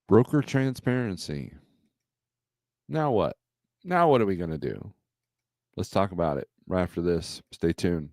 Broker transparency. Now what? Now what are we going to do? Let's talk about it right after this. Stay tuned.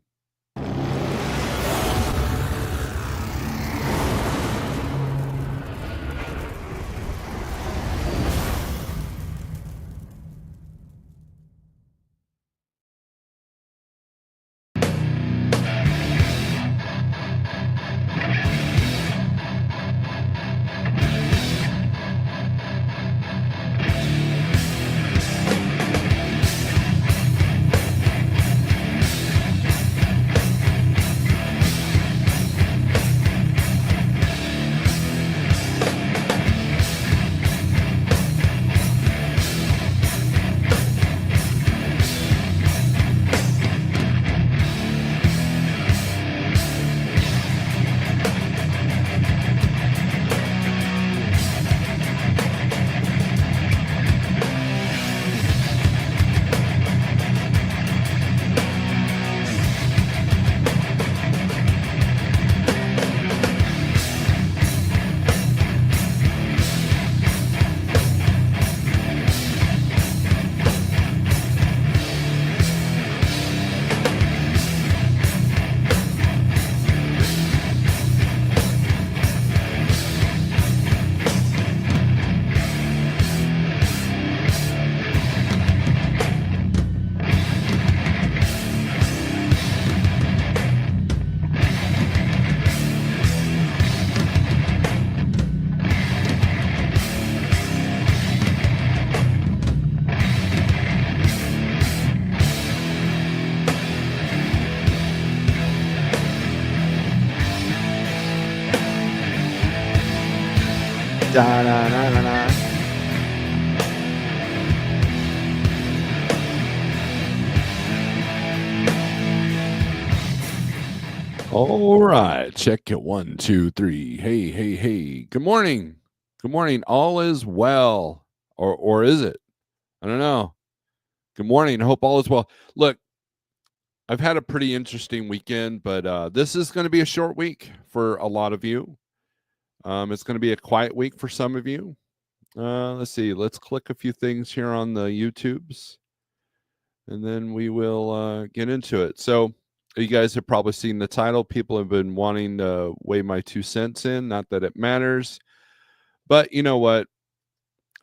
Da-na-na-na-na. All right, check it. 1, 2, 3. Hey, hey, hey. Good morning. Good morning. All is well, or is it? I don't know. Good morning. I hope all is well. Look, I've had a pretty interesting weekend, but this is going to be a short week for a lot of you. It's going to be a quiet week for some of you. Let's see. Let's click a few things here on the YouTubes, and then we will get into it. So, you guys have probably seen the title. People have been wanting to weigh my 2 cents in. Not that it matters, but you know what?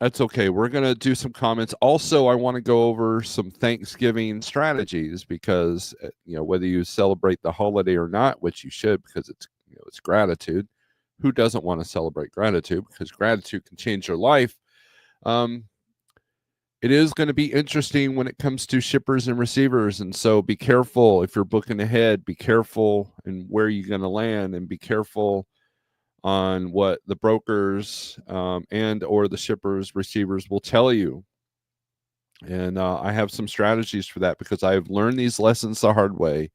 That's okay. We're going to do some comments. Also, I want to go over some Thanksgiving strategies because, whether you celebrate the holiday or not, which you should because it's gratitude. Who doesn't want to celebrate gratitude? Because gratitude can change your life. It is going to be interesting when it comes to shippers and receivers. And so be careful if you're booking ahead, be careful in where you're going to land, and be careful on what the brokers and or the shippers, receivers will tell you. And I have some strategies for that because I've learned these lessons the hard way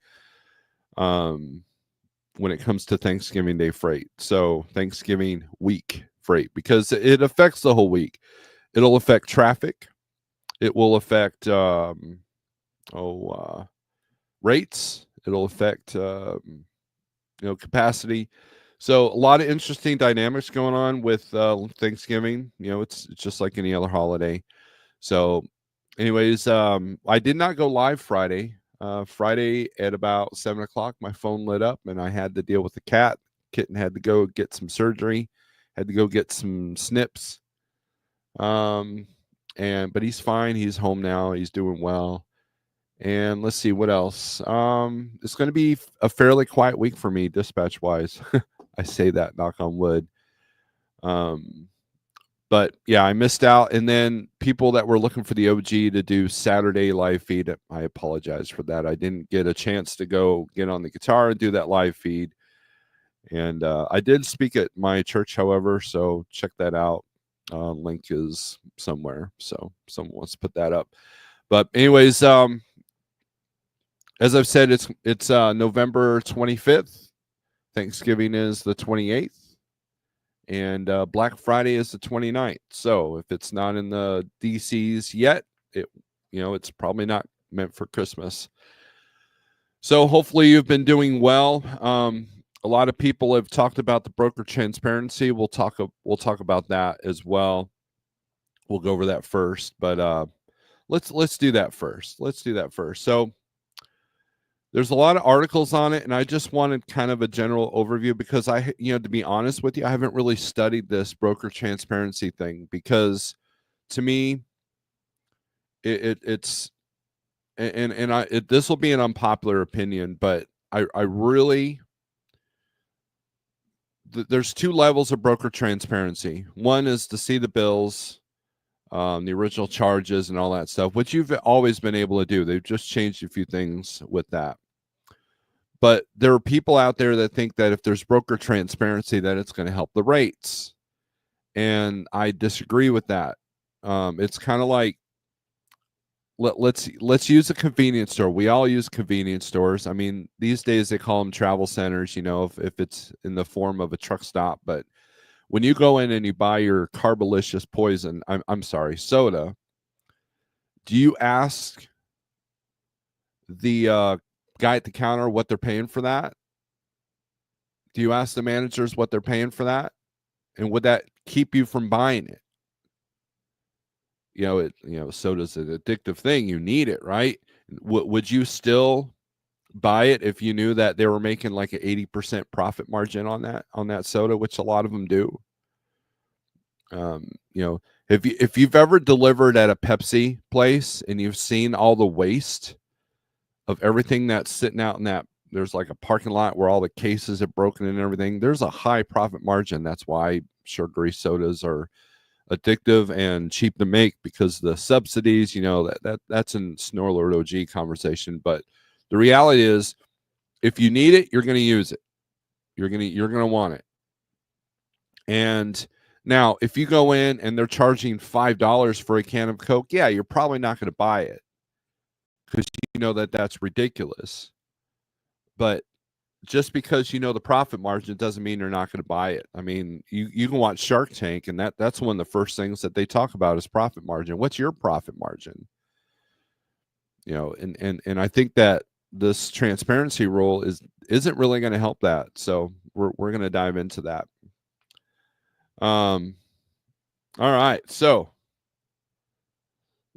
when it comes to Thanksgiving Day freight. So Thanksgiving week freight, because it affects the whole week. It'll affect traffic. It will affect rates. It'll affect capacity. So a lot of interesting dynamics going on with Thanksgiving. It's just like any other holiday. So, anyways, I did not go live Friday. Friday at about 7:00, my phone lit up, and I had to deal with the cat. Kitten had to go get some surgery. Had to go get some snips. But he's fine. He's home now. He's doing well. And let's see what else. It's going to be a fairly quiet week for me, dispatch wise. I say that, knock on wood. But yeah, I missed out. And then people that were looking for the OG to do Saturday live feed, I apologize for that. I didn't get a chance to go get on the guitar and do that live feed. And I did speak at my church, however, so check that out. Link is somewhere, so someone wants to put that up. But anyways, as I've said, it's November 25th. Thanksgiving is the 28th, and Black Friday is the 29th. So if it's not in the DCs yet, it's probably not meant for Christmas. So hopefully you've been doing well. a lot of people have talked about the broker transparency. We'll talk about that as well. We'll go over that first, but let's do that first. So there's a lot of articles on it, and I just wanted kind of a general overview because to be honest with you, I haven't really studied this broker transparency thing because to me, it's this will be an unpopular opinion, but I really there's two levels of broker transparency. One is to see the bills, the original charges and all that stuff, which you've always been able to do. They've just changed a few things with that. But there are people out there that think that if there's broker transparency, that it's going to help the rates. And I disagree with that. It's kind of like, let's use a convenience store. We all use convenience stores. I mean, these days they call them travel centers, if it's in the form of a truck stop. But when you go in and you buy your carbolicious poison, I'm sorry, soda, do you ask the guy at the counter what they're paying for that? Do you ask the managers what they're paying for that? And would that keep you from buying it? Soda's an addictive thing. You need it, right? Would you still buy it if you knew that they were making like an 80% profit margin on that soda, which a lot of them do? If you've ever delivered at a Pepsi place and you've seen all the waste of everything that's sitting out in that, there's like a parking lot where all the cases are broken and everything. There's a high profit margin. That's why sugary sodas are addictive and cheap to make, because the subsidies, that's in Snorelord OG conversation. But the reality is, if you need it, you're going to use it. You're going to want it. And now, if you go in and they're charging $5 for a can of Coke, yeah, you're probably not going to buy it because you know that that's ridiculous. But just because you know the profit margin doesn't mean you're not going to buy it. I mean, you can watch Shark Tank, and that's one of the first things that they talk about is profit margin. What's your profit margin? And I think that this transparency rule isn't really going to help that. So we're going to dive into that. All right. So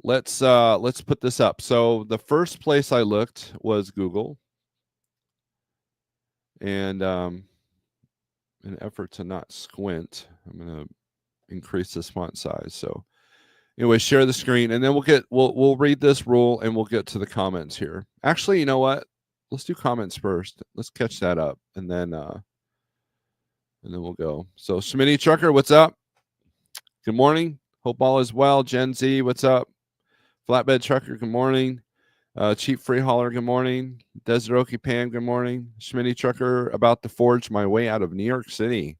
let's put this up. So the first place I looked was Google. And in an effort to not squint, I'm going to increase this font size. So anyway, share the screen, and then we'll read this rule and we'll get to the comments here. Actually, you know what? Let's do comments first. Let's catch that up, and then we'll go. So Schmitty Trucker, what's up? Good morning. Hope all is well. Gen Z, what's up? Flatbed Trucker, good morning. Cheap Free Hauler, good morning. Desert Okie Pan, good morning. Schmitty Trucker, about to forge my way out of New York City.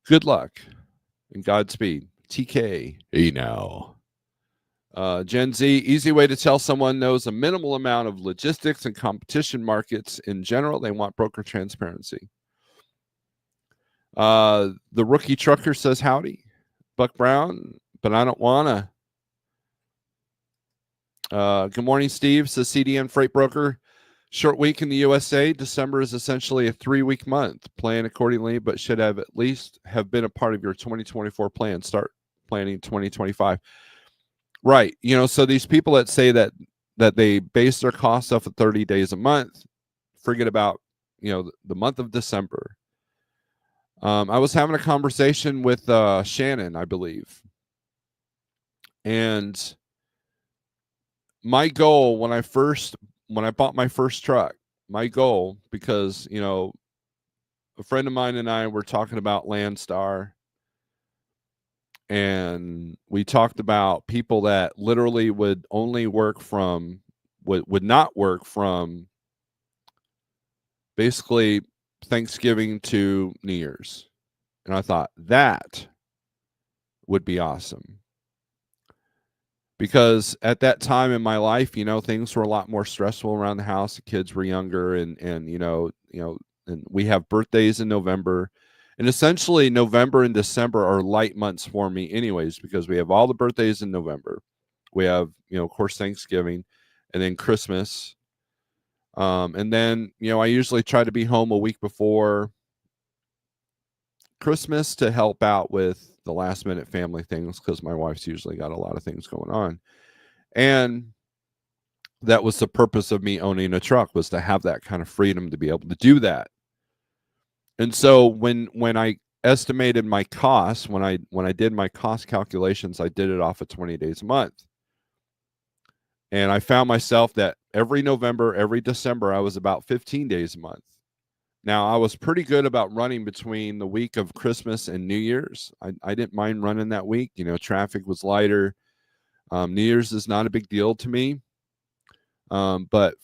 Good luck and Godspeed. TK, hey now. Gen Z, easy way to tell someone knows a minimal amount of logistics and competition markets in general. They want broker transparency. The Rookie Trucker says howdy. Buck Brown, but I don't wanna. Good morning, Steve, says CDN Freight Broker. Short week in the USA. December is essentially a 3-week month. Plan accordingly, but should have at least have been a part of your 2024 plan. Start planning 2025. Right. So these people that say that they base their costs off of 30 days a month, forget about, the month of December. I was having a conversation with Shannon, I believe. And my goal when I bought my first truck, my goal, because, a friend of mine and I were talking about Landstar, and we talked about people that literally would only work from, would not work from basically Thanksgiving to New Year's. And I thought that would be awesome. Because at that time in my life, things were a lot more stressful around the house. The kids were younger, and and we have birthdays in November. And essentially November and December are light months for me anyways, because we have all the birthdays in November. We have, of course, Thanksgiving, and then Christmas. And then, I usually try to be home a week before Christmas to help out with the last minute family things because my wife's usually got a lot of things going on. And that was the purpose of me owning a truck, was to have that kind of freedom to be able to do that. And so when I estimated my costs, when I did my cost calculations, I did it off of 20 days a month. And I found myself that every November, every December, I was about 15 days a month. Now, I was pretty good about running between the week of Christmas and New Year's. I didn't mind running that week. Traffic was lighter. New Year's is not a big deal to me. But,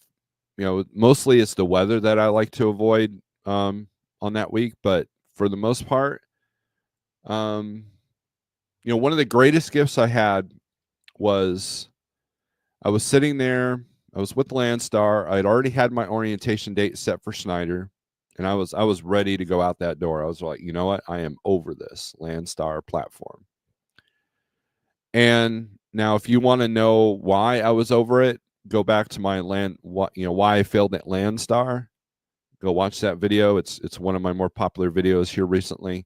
mostly it's the weather that I like to avoid on that week. But for the most part, one of the greatest gifts I had was I was sitting there. I was with Landstar. I had already had my orientation date set for Schneider. And I was ready to go out that door. I was like, you know what? I am over this Landstar platform. And now, if you want to know why I was over it, go back to my why I failed at Landstar. Go watch that video. It's one of my more popular videos here recently.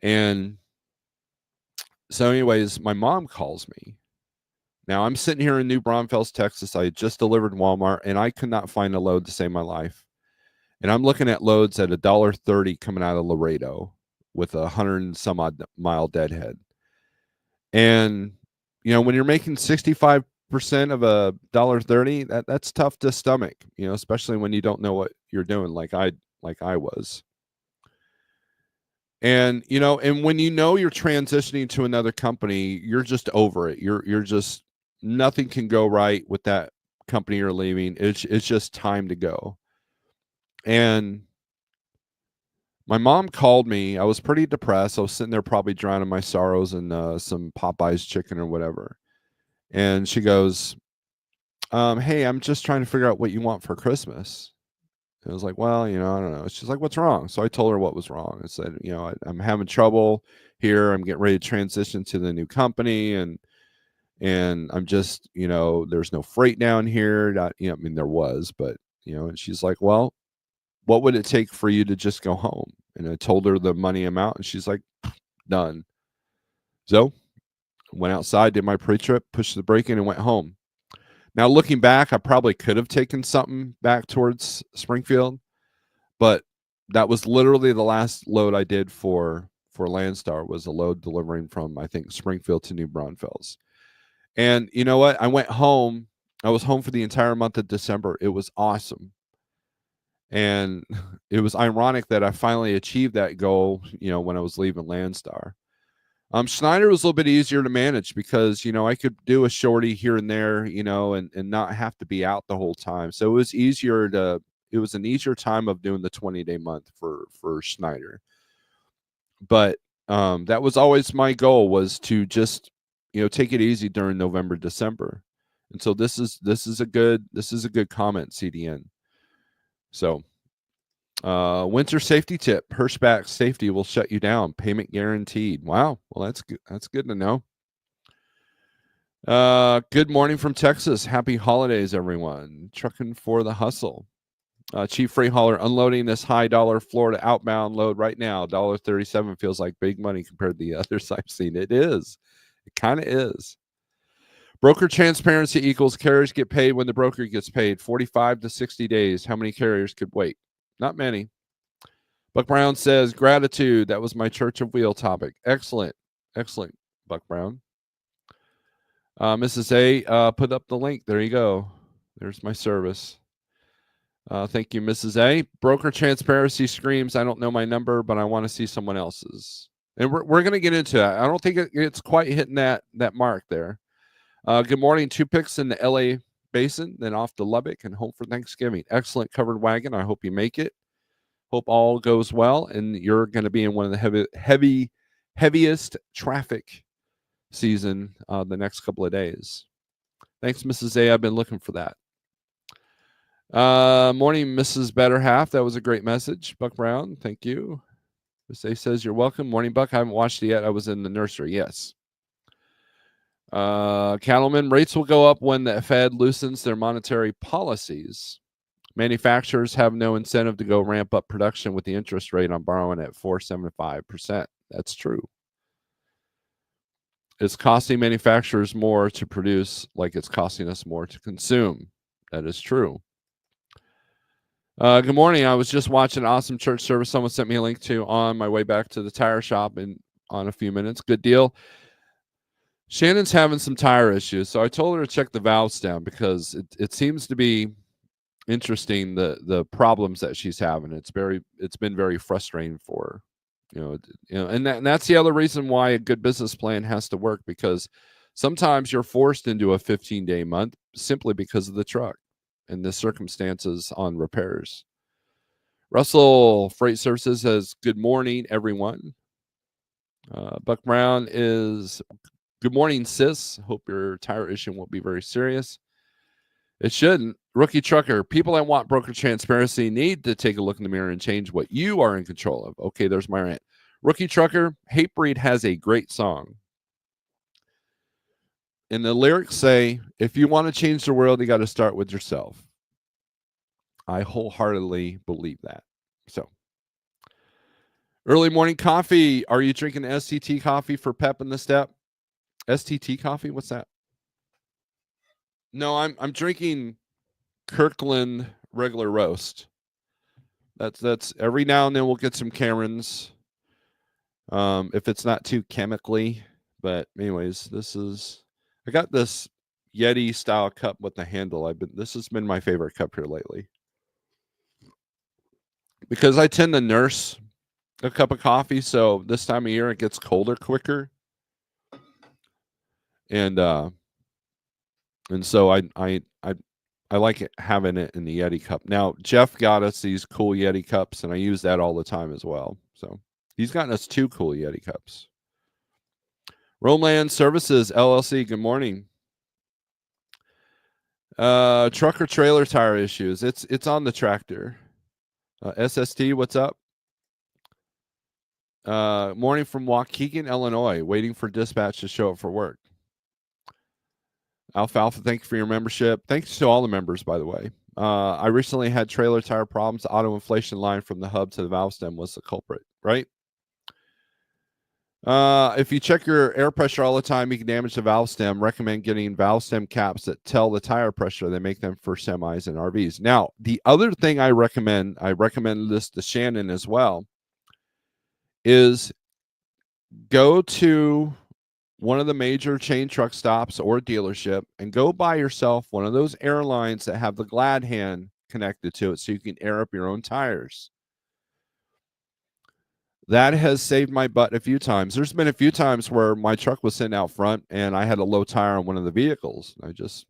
And so, anyways, my mom calls me. Now, I'm sitting here in New Braunfels, Texas. I had just delivered Walmart, and I could not find a load to save my life. And I'm looking at loads at $1.30 coming out of Laredo with 100 and some odd mile deadhead. And, when you're making 65% of $1.30, that's tough to stomach, especially when you don't know what you're doing like I was. And, and when you're transitioning to another company, you're just over it. You're just, nothing can go right with that company you're leaving. It's just time to go. And my mom called me. I was pretty depressed. I was sitting there probably drowning my sorrows in some Popeye's chicken or whatever. And she goes, hey, I'm just trying to figure out what you want for Christmas. And I was like, well, I don't know. She's like, what's wrong? So I told her what was wrong. I said, I'm having trouble here. I'm getting ready to transition to the new company. And I'm just, there's no freight down here. I mean, there was, but, and she's like, well, what would it take for you to just go home? And I told her the money amount, and she's like, done. So went outside, did my pre-trip, pushed the brake in, and went home. Now, looking back, I probably could have taken something back towards Springfield, but that was literally the last load I did for Landstar, was a load delivering from, I think, Springfield to New Braunfels. And you know what? I went home. I was home for the entire month of December. It was awesome. And it was ironic that I finally achieved that goal, when I was leaving Landstar. Schneider was a little bit easier to manage because, I could do a shorty here and there, and not have to be out the whole time. So it was an easier time of doing the 20-day month for Schneider. But that was always my goal, was to just, take it easy during November, December. And so this is a good comment, CDN. So, winter safety tip: Hirschback safety will shut you down. Payment guaranteed. Wow. Well, that's good. That's good to know. Good morning from Texas. Happy holidays, everyone. Trucking for the hustle. Chief freight hauler unloading this high dollar Florida outbound load right now. $1.37 feels like big money compared to the others I've seen. It is. It kind of is. Broker transparency equals carriers get paid when the broker gets paid. 45 to 60 days. How many carriers could wait? Not many. Buck Brown says, gratitude. That was my Church of Wheel topic. Excellent. Excellent, Buck Brown. Mrs. A, put up the link. There you go. There's my service. Thank you, Mrs. A. Broker transparency screams, I don't know my number, but I want to see someone else's. And we're going to get into that. I don't think it's quite hitting that mark there. Good morning. 2 picks in the LA Basin, then off to Lubbock and home for Thanksgiving. Excellent covered wagon. I hope you make it. Hope all goes well, and you're going to be in one of the heaviest traffic season the next couple of days. Thanks, Mrs. A. I've been looking for that. Morning, Mrs. Better Half. That was a great message, Buck Brown. Thank you. Mrs. A says you're welcome. Morning, Buck. I haven't watched it yet. I was in the nursery. Yes. Cattleman, rates will go up when the Fed loosens their monetary policies. Manufacturers have no incentive to go ramp up production with the interest rate on borrowing at 4.75%. That's true. It's costing manufacturers more to produce like it's costing us more to consume. That is true. Good morning. I was just watching an awesome church service someone sent me a link to on my way back to the tire shop in on a few minutes. Good deal. Shannon's having some tire issues, so I told her to check the valve stem because it seems to be interesting the problems that she's having. It's been very frustrating for her. And that's the other reason why a good business plan has to work, because sometimes you're forced into a 15-day month simply because of the truck and the circumstances on repairs. Russell Freight Services says, good morning, everyone. Buck Brown is, good morning, sis. Hope your tire issue won't be very serious. It shouldn't. Rookie Trucker, people that want broker transparency need to take a look in the mirror and change what you are in control of. Okay, there's my rant. Rookie Trucker, Hatebreed has a great song. And the lyrics say, if you want to change the world, you got to start with yourself. I wholeheartedly believe that. So, early morning coffee. Are you drinking STT coffee for pep in the step? STT coffee? What's that? No, I'm drinking Kirkland regular roast. That's every now and then we'll get some Camerons. If it's not too chemically. But anyways, I got this Yeti style cup with the handle. This has been my favorite cup here lately. Because I tend to nurse a cup of coffee, so this time of year it gets colder quicker. And so I like it, having it in the Yeti cup. Now, Jeff got us these cool Yeti cups, and I use that all the time as well. So he's gotten us 2 cool Yeti cups. Romeland Services, LLC, good morning. Truck or trailer tire issues. It's on the tractor. SST, what's up? Morning from Waukegan, Illinois, waiting for dispatch to show up for work. Alfalfa, thank you for your membership. Thanks to all the members, by the way. I recently had trailer tire problems. The auto inflation line from the hub to the valve stem was the culprit, right? If you check your air pressure all the time, you can damage the valve stem. Recommend getting valve stem caps that tell the tire pressure. They make them for semis and RVs. Now, the other thing I recommend this to Shannon as well, is go to one of the major chain truck stops or dealership and go buy yourself one of those airlines that have the glad hand connected to it so you can air up your own tires. That has saved my butt a few times. There's been a few times where my truck was sitting out front and I had a low tire on one of the vehicles. I just,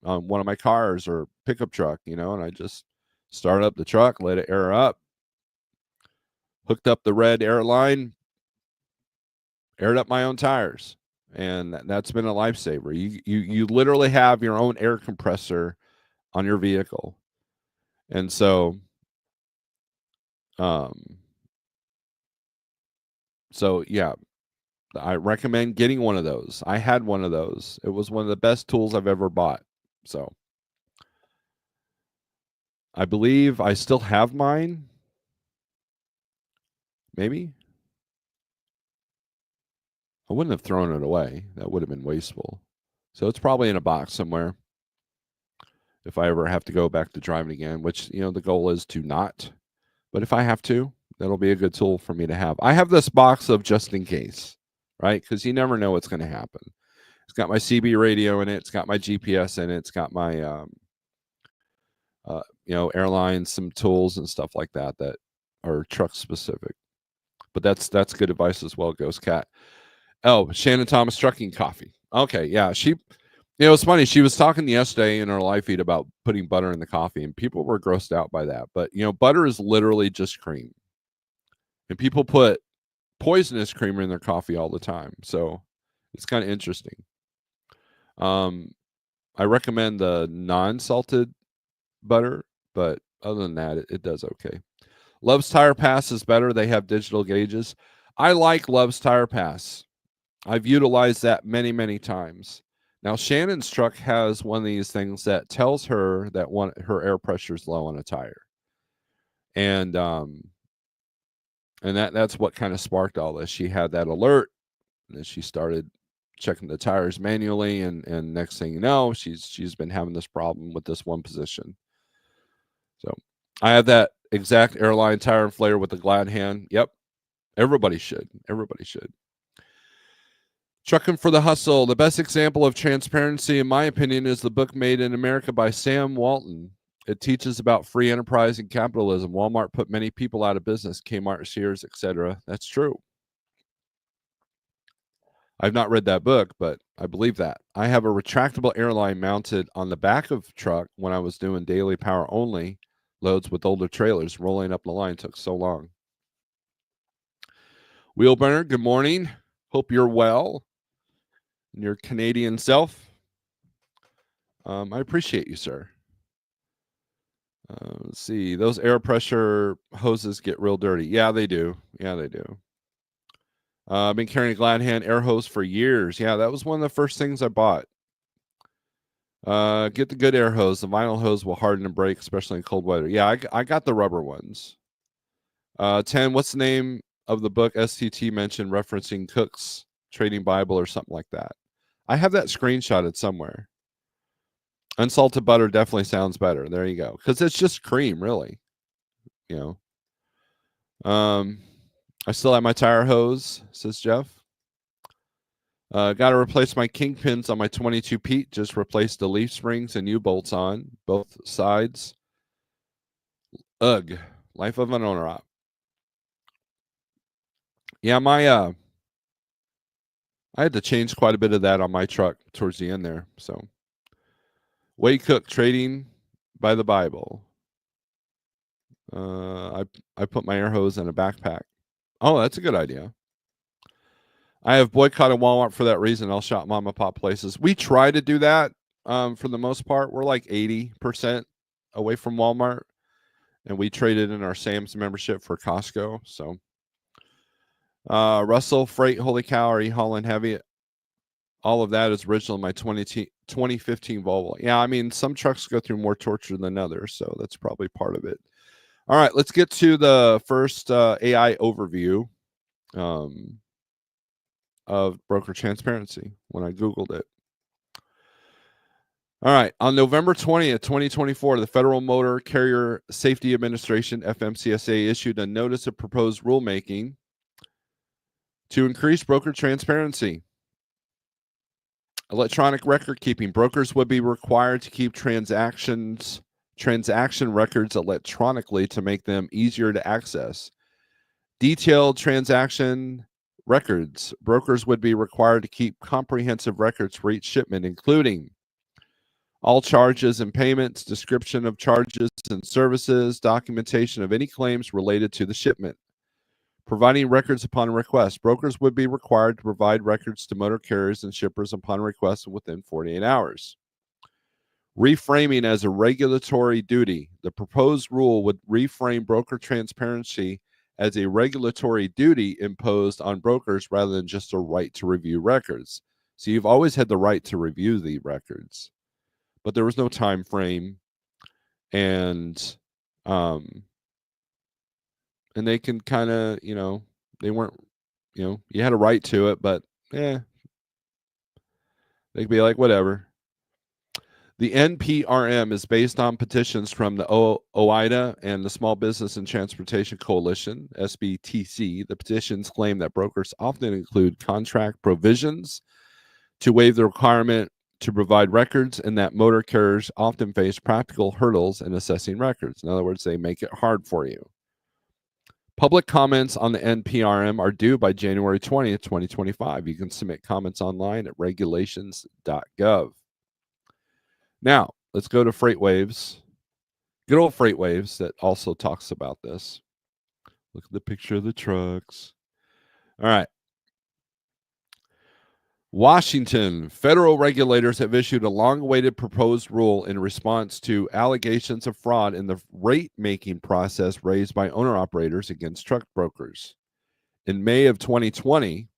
one of my cars or pickup truck, and I just started up the truck, let it air up, hooked up the red airline, aired up my own tires. And that's been a lifesaver. You literally have your own air compressor on your vehicle. And so, yeah, I recommend getting one of those. I had one of those. It was one of the best tools I've ever bought. So I believe I still have mine. Maybe. I wouldn't have thrown it away. That would have been wasteful. So it's probably in a box somewhere. If I ever have to go back to driving again, which, the goal is to not. But if I have to, that'll be a good tool for me to have. I have this box of just in case, right? Because you never know what's going to happen. It's got my CB radio in it. It's got my GPS in it. It's got my, airlines, some tools and stuff like that that are truck specific. But that's good advice as well, Ghost Cat. Oh, Shannon Thomas Trucking Coffee. Okay, yeah. It's funny. She was talking yesterday in her live feed about putting butter in the coffee, and people were grossed out by that. But, butter is literally just cream. And people put poisonous creamer in their coffee all the time. So it's kind of interesting. I recommend the non-salted butter, but other than that, it does okay. Love's Tire Pass is better. They have digital gauges. I like Love's Tire Pass. I've utilized that many, many times. Now, Shannon's truck has one of these things that tells her that her air pressure is low on a tire, and that's what kind of sparked all this. She had that alert, and then she started checking the tires manually, and next thing you know, she's been having this problem with this one position. So, I have that exact airline tire inflator with the glad hand. Yep, everybody should. Everybody should. Trucking for the Hustle. The best example of transparency, in my opinion, is the book Made in America by Sam Walton. It teaches about free enterprise and capitalism. Walmart put many people out of business, Kmart, Sears, etc. That's true. I've not read that book, but I believe that. I have a retractable airline mounted on the back of the truck when I was doing daily power only loads with older trailers. Rolling up the line took so long. Wheelburner, good morning. Hope you're well. And your Canadian self. I appreciate you, sir. Let's see. Those air pressure hoses get real dirty. Yeah, they do. Yeah, they do. I've been carrying a glad hand air hose for years. Yeah, that was one of the first things I bought. Get the good air hose. The vinyl hose will harden and break, especially in cold weather. Yeah, I got the rubber ones. 10, what's the name of the book STT mentioned referencing Cook's Trading Bible or something like that? I have that screenshotted somewhere. Unsalted butter definitely sounds better. There you go. Because it's just cream, really. You know. I still have my tire hose, says Jeff. Got to replace my kingpins on my 22 Pete. Just replaced the leaf springs and U-bolts on both sides. Ugh. Life of an owner op. Yeah, I had to change quite a bit of that on my truck towards the end there. So, Wade Cook, Trading by the Bible. I put my air hose in a backpack. Oh, that's a good idea. I have boycotted Walmart for that reason. I'll shop mom and pop places. We try to do that for the most part. We're like 80% away from Walmart, and we traded in our Sam's membership for Costco. So, Russell Freight, holy cow, are you hauling heavy? All of that is original in my 2015 Volvo. Yeah, I mean, some trucks go through more torture than others, so that's probably part of it. All right, let's get to the first AI overview of broker transparency when I Googled it. All right, on November 20th, 2024, the Federal Motor Carrier Safety Administration, FMCSA, issued a notice of proposed rulemaking to increase broker transparency. Electronic record keeping. Brokers would be required to keep transaction records electronically to make them easier to access. Detailed transaction records. Brokers would be required to keep comprehensive records for each shipment, including all charges and payments, description of charges and services, documentation of any claims related to the shipment. Providing records upon request. Brokers would be required to provide records to motor carriers and shippers upon request within 48 hours. Reframing as a regulatory duty. The proposed rule would reframe broker transparency as a regulatory duty imposed on brokers rather than just a right to review records. So you've always had the right to review the records, but there was no time frame, and they can kind of, they weren't, you had a right to it, but they could be like, whatever. The NPRM is based on petitions from the OIDA and the Small Business and Transportation Coalition, SBTC. The petitions claim that brokers often include contract provisions to waive the requirement to provide records, and that motor carriers often face practical hurdles in assessing records. In other words, they make it hard for you. Public comments on the NPRM are due by January 20th, 2025. You can submit comments online at regulations.gov. Now, let's go to FreightWaves. Good old FreightWaves that also talks about this. Look at the picture of the trucks. All right. Washington. Federal regulators have issued a long-awaited proposed rule in response to allegations of fraud in the rate-making process raised by owner-operators against truck brokers. In May of 2020,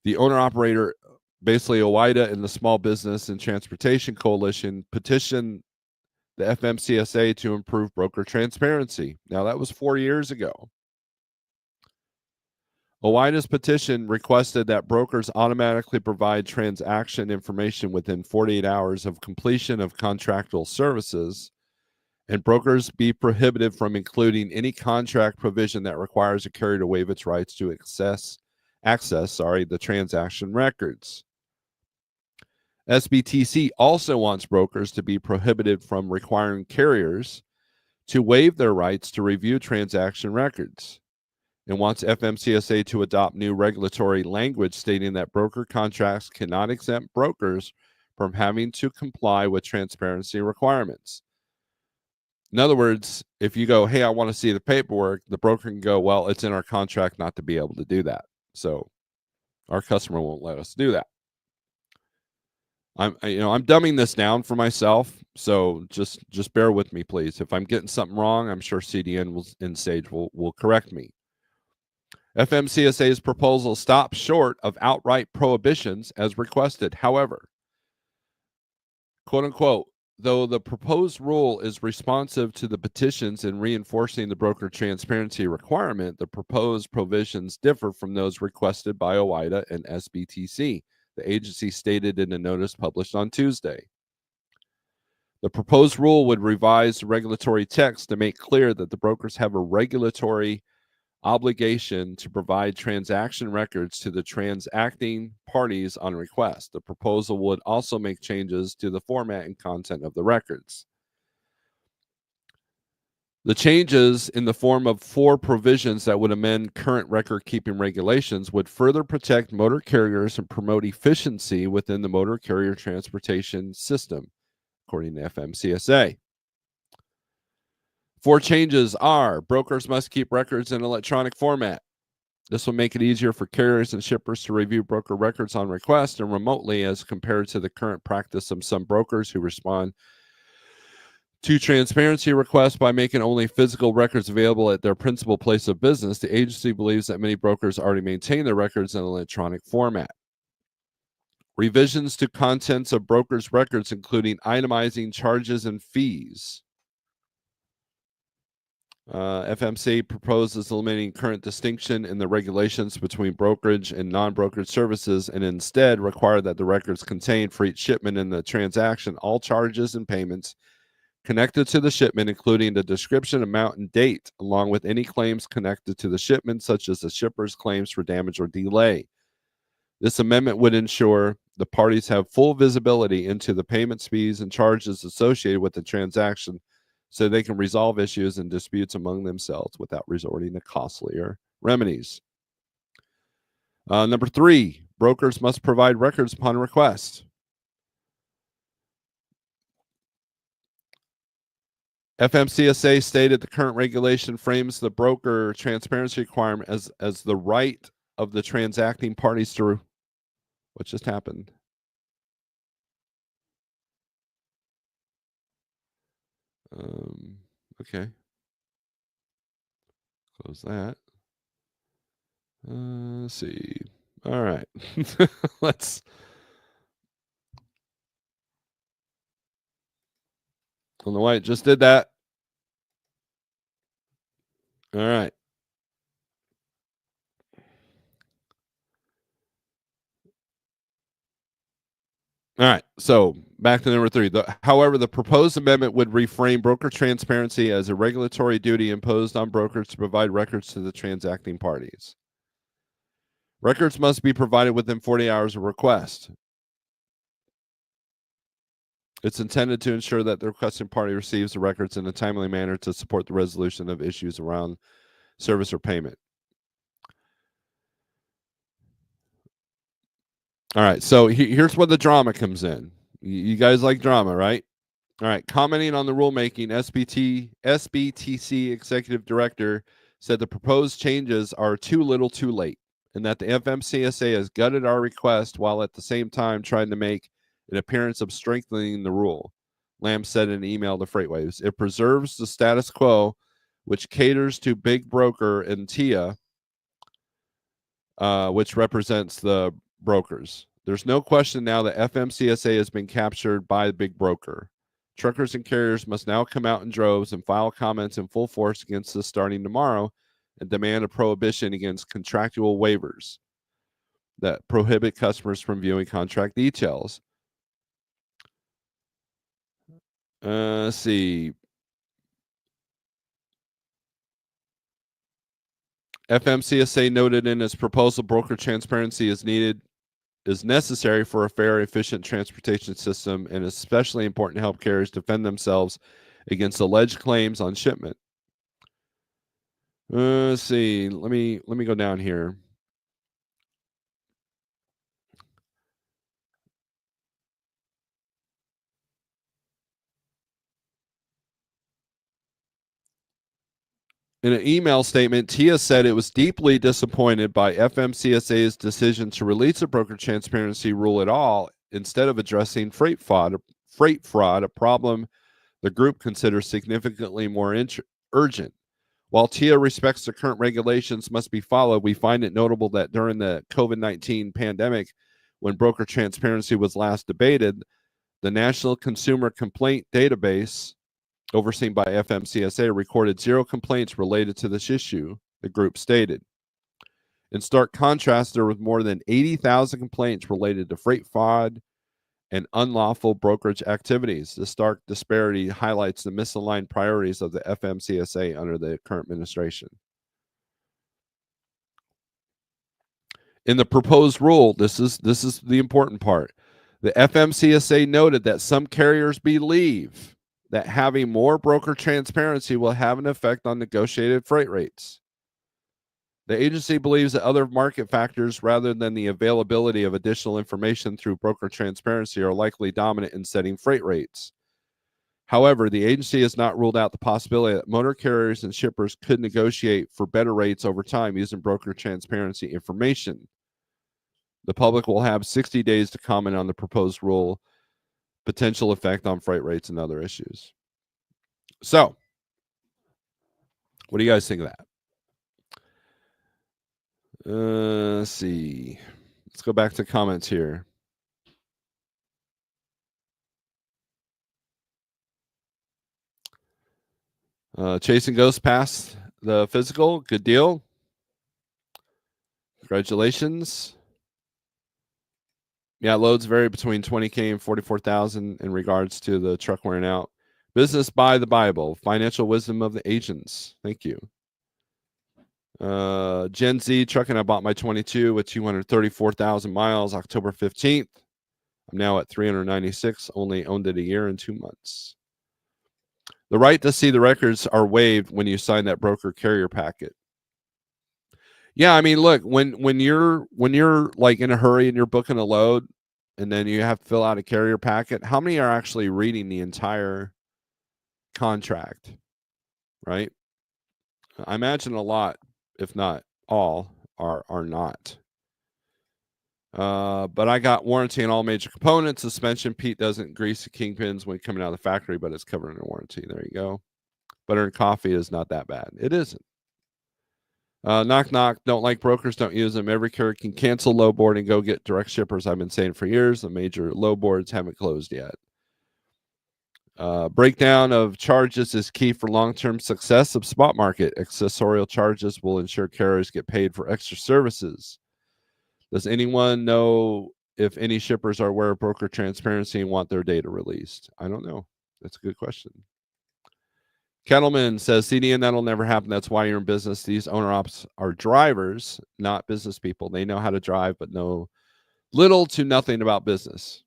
the owner-operator basically OIDA and the Small Business and Transportation Coalition petitioned the FMCSA to improve broker transparency. Now, that was 4 years ago. OIDA's petition requested that brokers automatically provide transaction information within 48 hours of completion of contractual services, and brokers be prohibited from including any contract provision that requires a carrier to waive its rights to access the transaction records. SBTC also wants brokers to be prohibited from requiring carriers to waive their rights to review transaction records, and wants FMCSA to adopt new regulatory language stating that broker contracts cannot exempt brokers from having to comply with transparency requirements. In other words, if you go, hey, I want to see the paperwork, the broker can go, well, it's in our contract not to be able to do that. So our customer won't let us do that. I'm dumbing this down for myself, so just bear with me, please. If I'm getting something wrong, I'm sure CDN and Sage will correct me. FMCSA's proposal stops short of outright prohibitions as requested. However, quote unquote, though the proposed rule is responsive to the petitions in reinforcing the broker transparency requirement, the proposed provisions differ from those requested by OIDA and SBTC, the agency stated in a notice published on Tuesday. The proposed rule would revise the regulatory text to make clear that the brokers have a regulatory obligation to provide transaction records to the transacting parties on request. The proposal would also make changes to the format and content of the records. The changes in the form of 4 provisions that would amend current record-keeping regulations would further protect motor carriers and promote efficiency within the motor carrier transportation system, according to FMCSA. 4 changes are: brokers must keep records in electronic format. This will make it easier for carriers and shippers to review broker records on request and remotely as compared to the current practice of some brokers who respond to transparency requests by making only physical records available at their principal place of business. The agency believes that many brokers already maintain their records in electronic format. Revisions to contents of brokers' records, including itemizing charges and fees. FMC proposes eliminating current distinction in the regulations between brokerage and non-brokerage services and instead require that the records contain for each shipment in the transaction all charges and payments connected to the shipment, including the description, amount, and date, along with any claims connected to the shipment, such as the shipper's claims for damage or delay. This amendment would ensure the parties have full visibility into the payments, fees, and charges associated with the transaction, so they can resolve issues and disputes among themselves without resorting to costlier remedies. Number 3, brokers must provide records upon request. FMCSA stated the current regulation frames the broker transparency requirement as the right of the transacting parties to... What just happened? Okay. Close that. Let's see. All right. Let's... I don't know why it just did that. All right. All right. So back to number 3. However, the proposed amendment would reframe broker transparency as a regulatory duty imposed on brokers to provide records to the transacting parties. Records must be provided within 40 hours of request. It's intended to ensure that the requesting party receives the records in a timely manner to support the resolution of issues around service or payment. All right, so here's where the drama comes in. You guys like drama, right? All right, commenting on the rulemaking, SBTC Executive Director said the proposed changes are too little too late, and that the FMCSA has gutted our request while at the same time trying to make an appearance of strengthening the rule. Lamb said in an email to FreightWaves. It preserves the status quo, which caters to big broker and TIA, which represents the brokers. There's no question now that FMCSA has been captured by the big broker. Truckers and carriers must now come out in droves and file comments in full force against this starting tomorrow and demand a prohibition against contractual waivers that prohibit customers from viewing contract details. Let's see. FMCSA noted in its proposal broker transparency is necessary for a fair, efficient transportation system and especially important to help carriers defend themselves against alleged claims on shipment. Let's see. Let me go down here. In an email statement, TIA said it was deeply disappointed by FMCSA's decision to release a broker transparency rule at all instead of addressing freight fraud, a problem the group considers significantly more urgent. While TIA respects the current regulations must be followed, we find it notable that during the COVID-19 pandemic, when broker transparency was last debated, the National Consumer Complaint Database, overseen by FMCSA, recorded 0 complaints related to this issue, the group stated. In stark contrast, there was more than 80,000 complaints related to freight fraud and unlawful brokerage activities. The stark disparity highlights the misaligned priorities of the FMCSA under the current administration. In the proposed rule, this is the important part. The FMCSA noted that some carriers believe that having more broker transparency will have an effect on negotiated freight rates. The agency believes that other market factors, rather than the availability of additional information through broker transparency, are likely dominant in setting freight rates. However, the agency has not ruled out the possibility that motor carriers and shippers could negotiate for better rates over time using broker transparency information. The public will have 60 days to comment on the proposed rule, potential effect on freight rates, and other issues. So, what do you guys think of that? Let's see. Let's go back to comments here. Chasing Ghosts passed the physical. Good deal. Congratulations. Yeah, loads vary between 20K and 44,000 in regards to the truck wearing out. Business by the Bible. Financial wisdom of the agents. Thank you. Gen Z trucking. I bought my 22 with 234,000 miles October 15th. I'm now at 396. Only owned it a year and 2 months. The right to see the records are waived when you sign that broker carrier packet. Yeah, I mean, look, when you're like in a hurry and you're booking a load and then you have to fill out a carrier packet, how many are actually reading the entire contract? Right? I imagine a lot, if not all, are not. But I got warranty on all major components. Suspension, Pete doesn't grease the kingpins when coming out of the factory, but it's covered under warranty. There you go. Butter and coffee is not that bad. It isn't. Knock, knock. Don't like brokers. Don't use them. Every carrier can cancel low board and go get direct shippers. I've been saying for years. The major low boards haven't closed yet. Breakdown of charges is key for long-term success of spot market. Accessorial charges will ensure carriers get paid for extra services. Does anyone know if any shippers are aware of broker transparency and want their data released? I don't know. That's a good question. Kettleman says, CDN, that'll never happen. That's why you're in business. These owner ops are drivers, not business people. They know how to drive, but know little to nothing about business.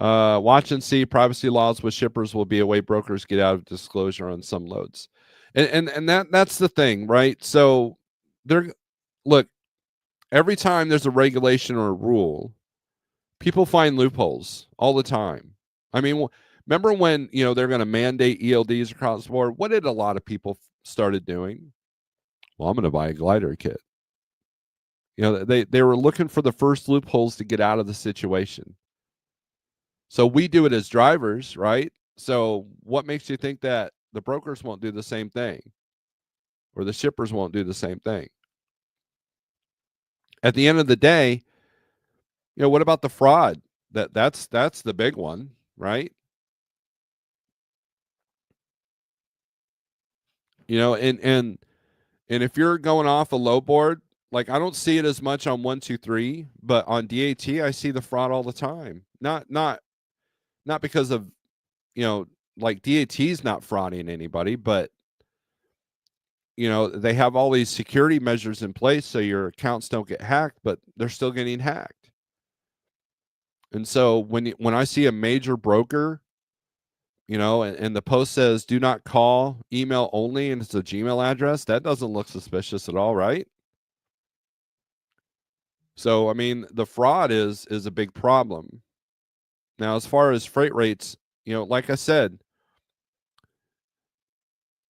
Watch and see. Privacy laws with shippers will be a way brokers get out of disclosure on some loads. And that's the thing, right? So look, every time there's a regulation or a rule, people find loopholes all the time. I mean, remember when they're going to mandate ELDs across the board? What did a lot of people started doing? Well, I'm going to buy a glider kit. They were looking for the first loopholes to get out of the situation. So we do it as drivers, right? So what makes you think that the brokers won't do the same thing, or the shippers won't do the same thing? At the end of the day, What about the fraud? That's the big one, right? And if you're going off a low board, like I don't see it as much on 123, but on DAT I see the fraud all the time. Not because of, like DAT's not frauding anybody, but they have all these security measures in place so your accounts don't get hacked, but they're still getting hacked. And so when I see a major broker, and the post says do not call, email only, and it's a Gmail address, that doesn't look suspicious at all, right? So I mean, the fraud is a big problem. Now, as far as freight rates, like I said,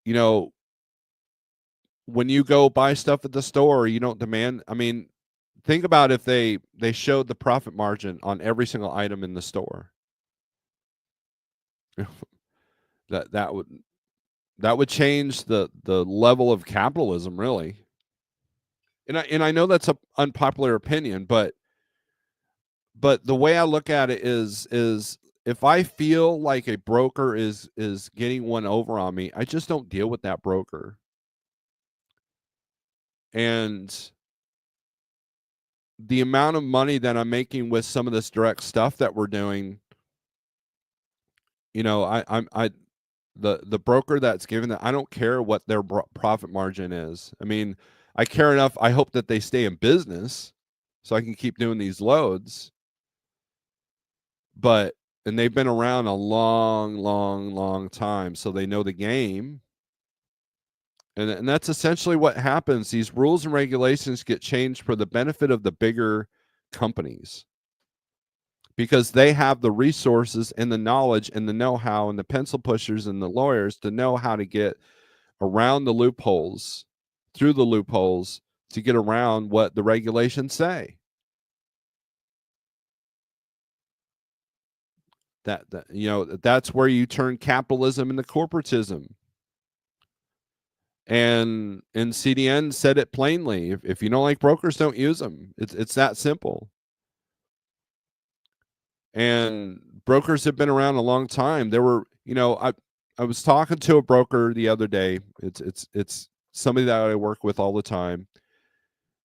you know, when you go buy stuff at the store, you don't demand. I mean, think about if they showed the profit margin on every single item in the store. That would change the level of capitalism, really. And I know that's a unpopular opinion, but the way I look at it is if I feel like a broker is getting one over on me, I just don't deal with that broker. And the amount of money that I'm making with some of this direct stuff that we're doing, I the broker that's giving that, I don't care what their profit margin is. I mean, I care enough. I hope that they stay in business so I can keep doing these loads. But and they've been around a long, long, long time, so they know the game. And that's essentially what happens. These rules and regulations get changed for the benefit of the bigger companies because they have the resources and the knowledge and the know-how and the pencil pushers and the lawyers to know how to get around the loopholes, through the loopholes, to get around what the regulations say. That's where you turn capitalism into corporatism. And CDN said it plainly. If you don't like brokers, don't use them. It's that simple. And brokers have been around a long time. There were, I was talking to a broker the other day. It's somebody that I work with all the time,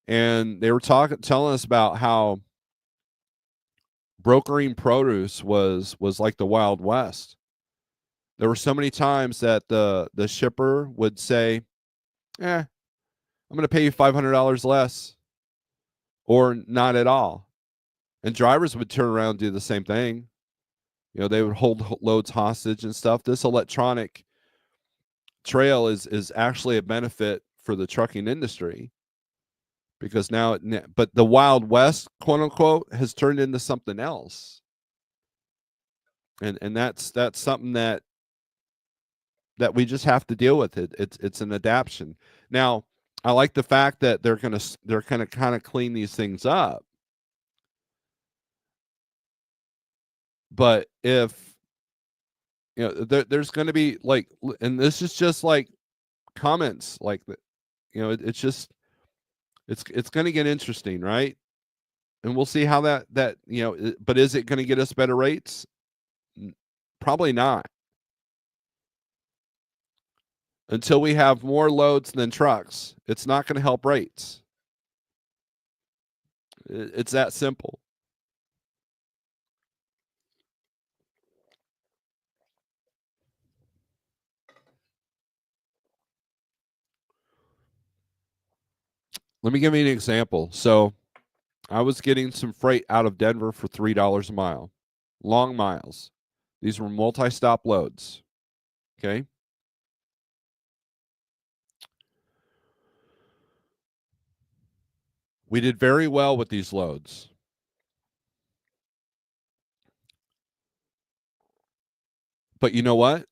and they were telling us about how brokering produce was like the Wild West. There were so many times that the shipper would say, I'm going to pay you $500 less, or not at all. And drivers would turn around and do the same thing. They would hold loads hostage and stuff. This electronic trail is actually a benefit for the trucking industry because but the Wild West, quote unquote, has turned into something else. And that's something that we just have to deal with. It's an adaptation. Now, I like the fact that they're going to kind of clean these things up. But if there's going to be like, and this is just like comments like that, it's just it's going to get interesting, right? And we'll see how that but is it going to get us better rates? Probably not, until we have more loads than trucks. It's not going to help rates. It's that simple. Let me give you an example. So I was getting some freight out of Denver for $3 a mile, long miles. These were multi-stop loads. Okay. We did very well with these loads. But you know what?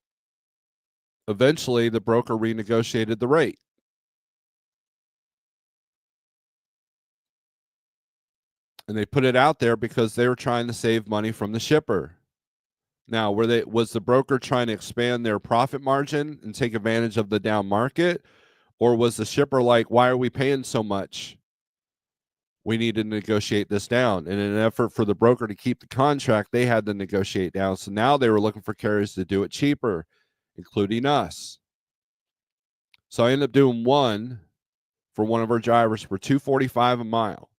Eventually, the broker renegotiated the rate. And they put it out there because they were trying to save money from the shipper. Now, was the broker trying to expand their profit margin and take advantage of the down market? Or was the shipper like, why are we paying so much? we need to negotiate this down. And in an effort for the broker to keep the contract, they had to negotiate down. So now they were looking for carriers to do it cheaper, including us. So I ended up doing one for one of our drivers for $245 a mile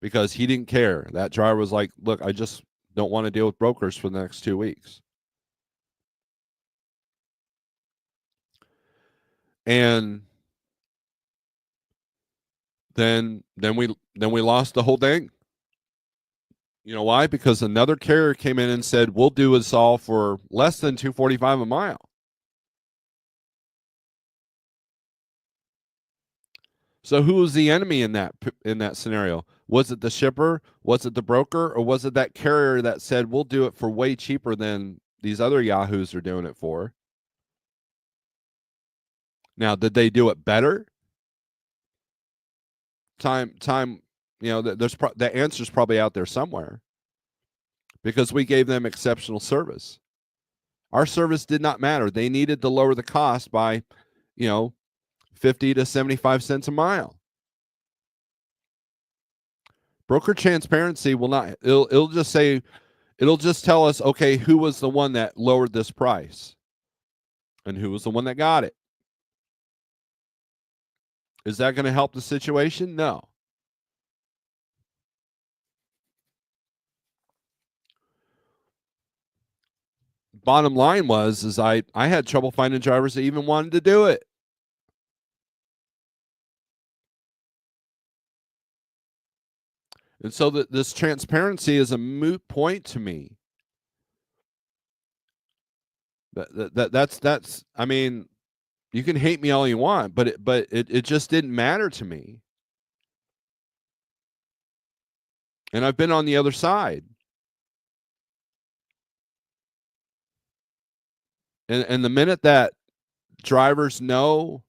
because he didn't care. That driver was like, look, I just don't want to deal with brokers for the next 2 weeks. And then we lost the whole thing. You know why? Because another carrier came in and said, we'll do this all for less than $245 a mile. So who was the enemy in that scenario? Was it the shipper? Was it the broker? Or was it that carrier that said, we'll do it for way cheaper than these other yahoos are doing it for? Now, did they do it better? Time, the answer's probably out there somewhere because we gave them exceptional service. Our service did not matter. They needed to lower the cost by, 50 to 75 cents a mile. Broker transparency will not, it'll just tell us, okay, who was the one that lowered this price and who was the one that got it. Is that going to help the situation? No. Bottom line is I had trouble finding drivers that even wanted to do it. And so this transparency is a moot point to me. That's I mean, you can hate me all you want, but it just didn't matter to me. And I've been on the other side. And the minute that drivers know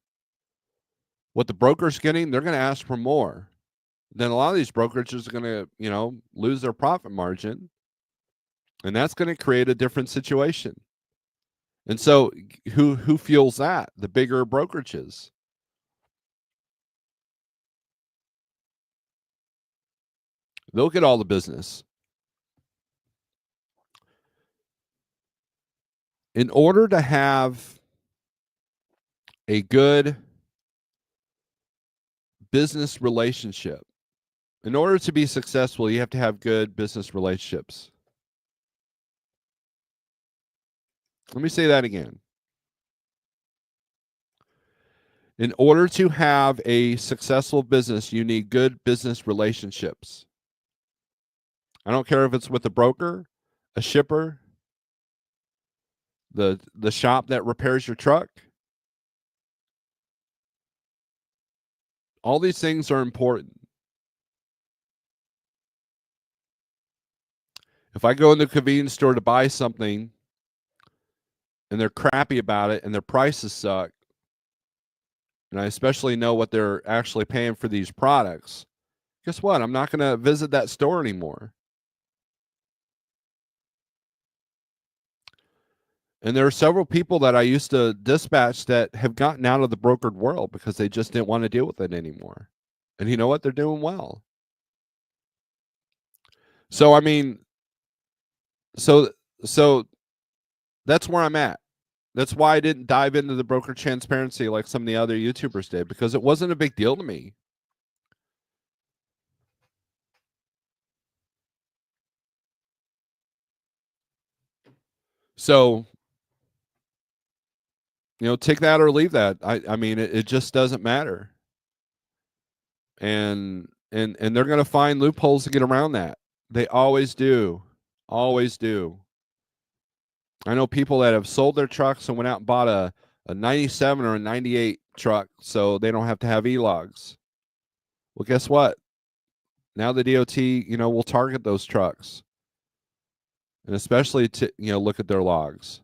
what the broker's getting, they're going to ask for more. Then a lot of these brokerages are going to, lose their profit margin. And that's going to create a different situation. And so who fuels that? The bigger brokerages. They'll get all the business. In order to have a good business relationship, in order to be successful, you have to have good business relationships. Let me say that again. In order to have a successful business, you need good business relationships. I don't care if it's with a broker, a shipper, the shop that repairs your truck. All these things are important. If I go into a convenience store to buy something and they're crappy about it and their prices suck, and I especially know what they're actually paying for these products, guess what? I'm not going to visit that store anymore. And there are several people that I used to dispatch that have gotten out of the brokered world because they just didn't want to deal with it anymore. And you know what? They're doing well. So, I mean, so that's where I'm at. That's why I didn't dive into the broker transparency like some of the other YouTubers did, because it wasn't a big deal to me. So, take that or leave that. I mean, it just doesn't matter. And they're going to find loopholes to get around that. They always do. Always do. I know people that have sold their trucks and went out and bought a 97 or a 98 truck so they don't have to have e-logs. Well, guess what? Now the DOT, will target those trucks. And especially to, look at their logs.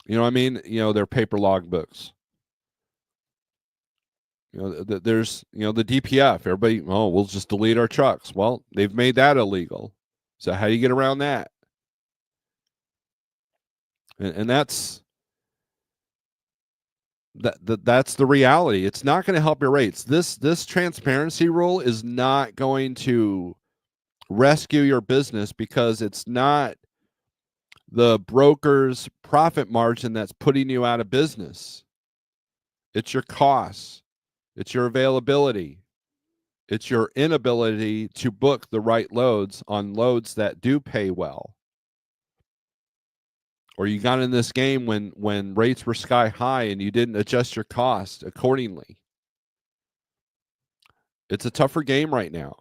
You know what I mean? Their paper log books. There's, the DPF. Everybody, we'll just delete our trucks. Well, they've made that illegal. So how do you get around that? And that's That's the reality. It's not going to help your rates. This transparency rule is not going to rescue your business because it's not the broker's profit margin that's putting you out of business. It's your costs. It's your availability. It's your inability to book the right loads on loads that do pay well. Or you got in this game when rates were sky high and you didn't adjust your cost accordingly. It's a tougher game right now.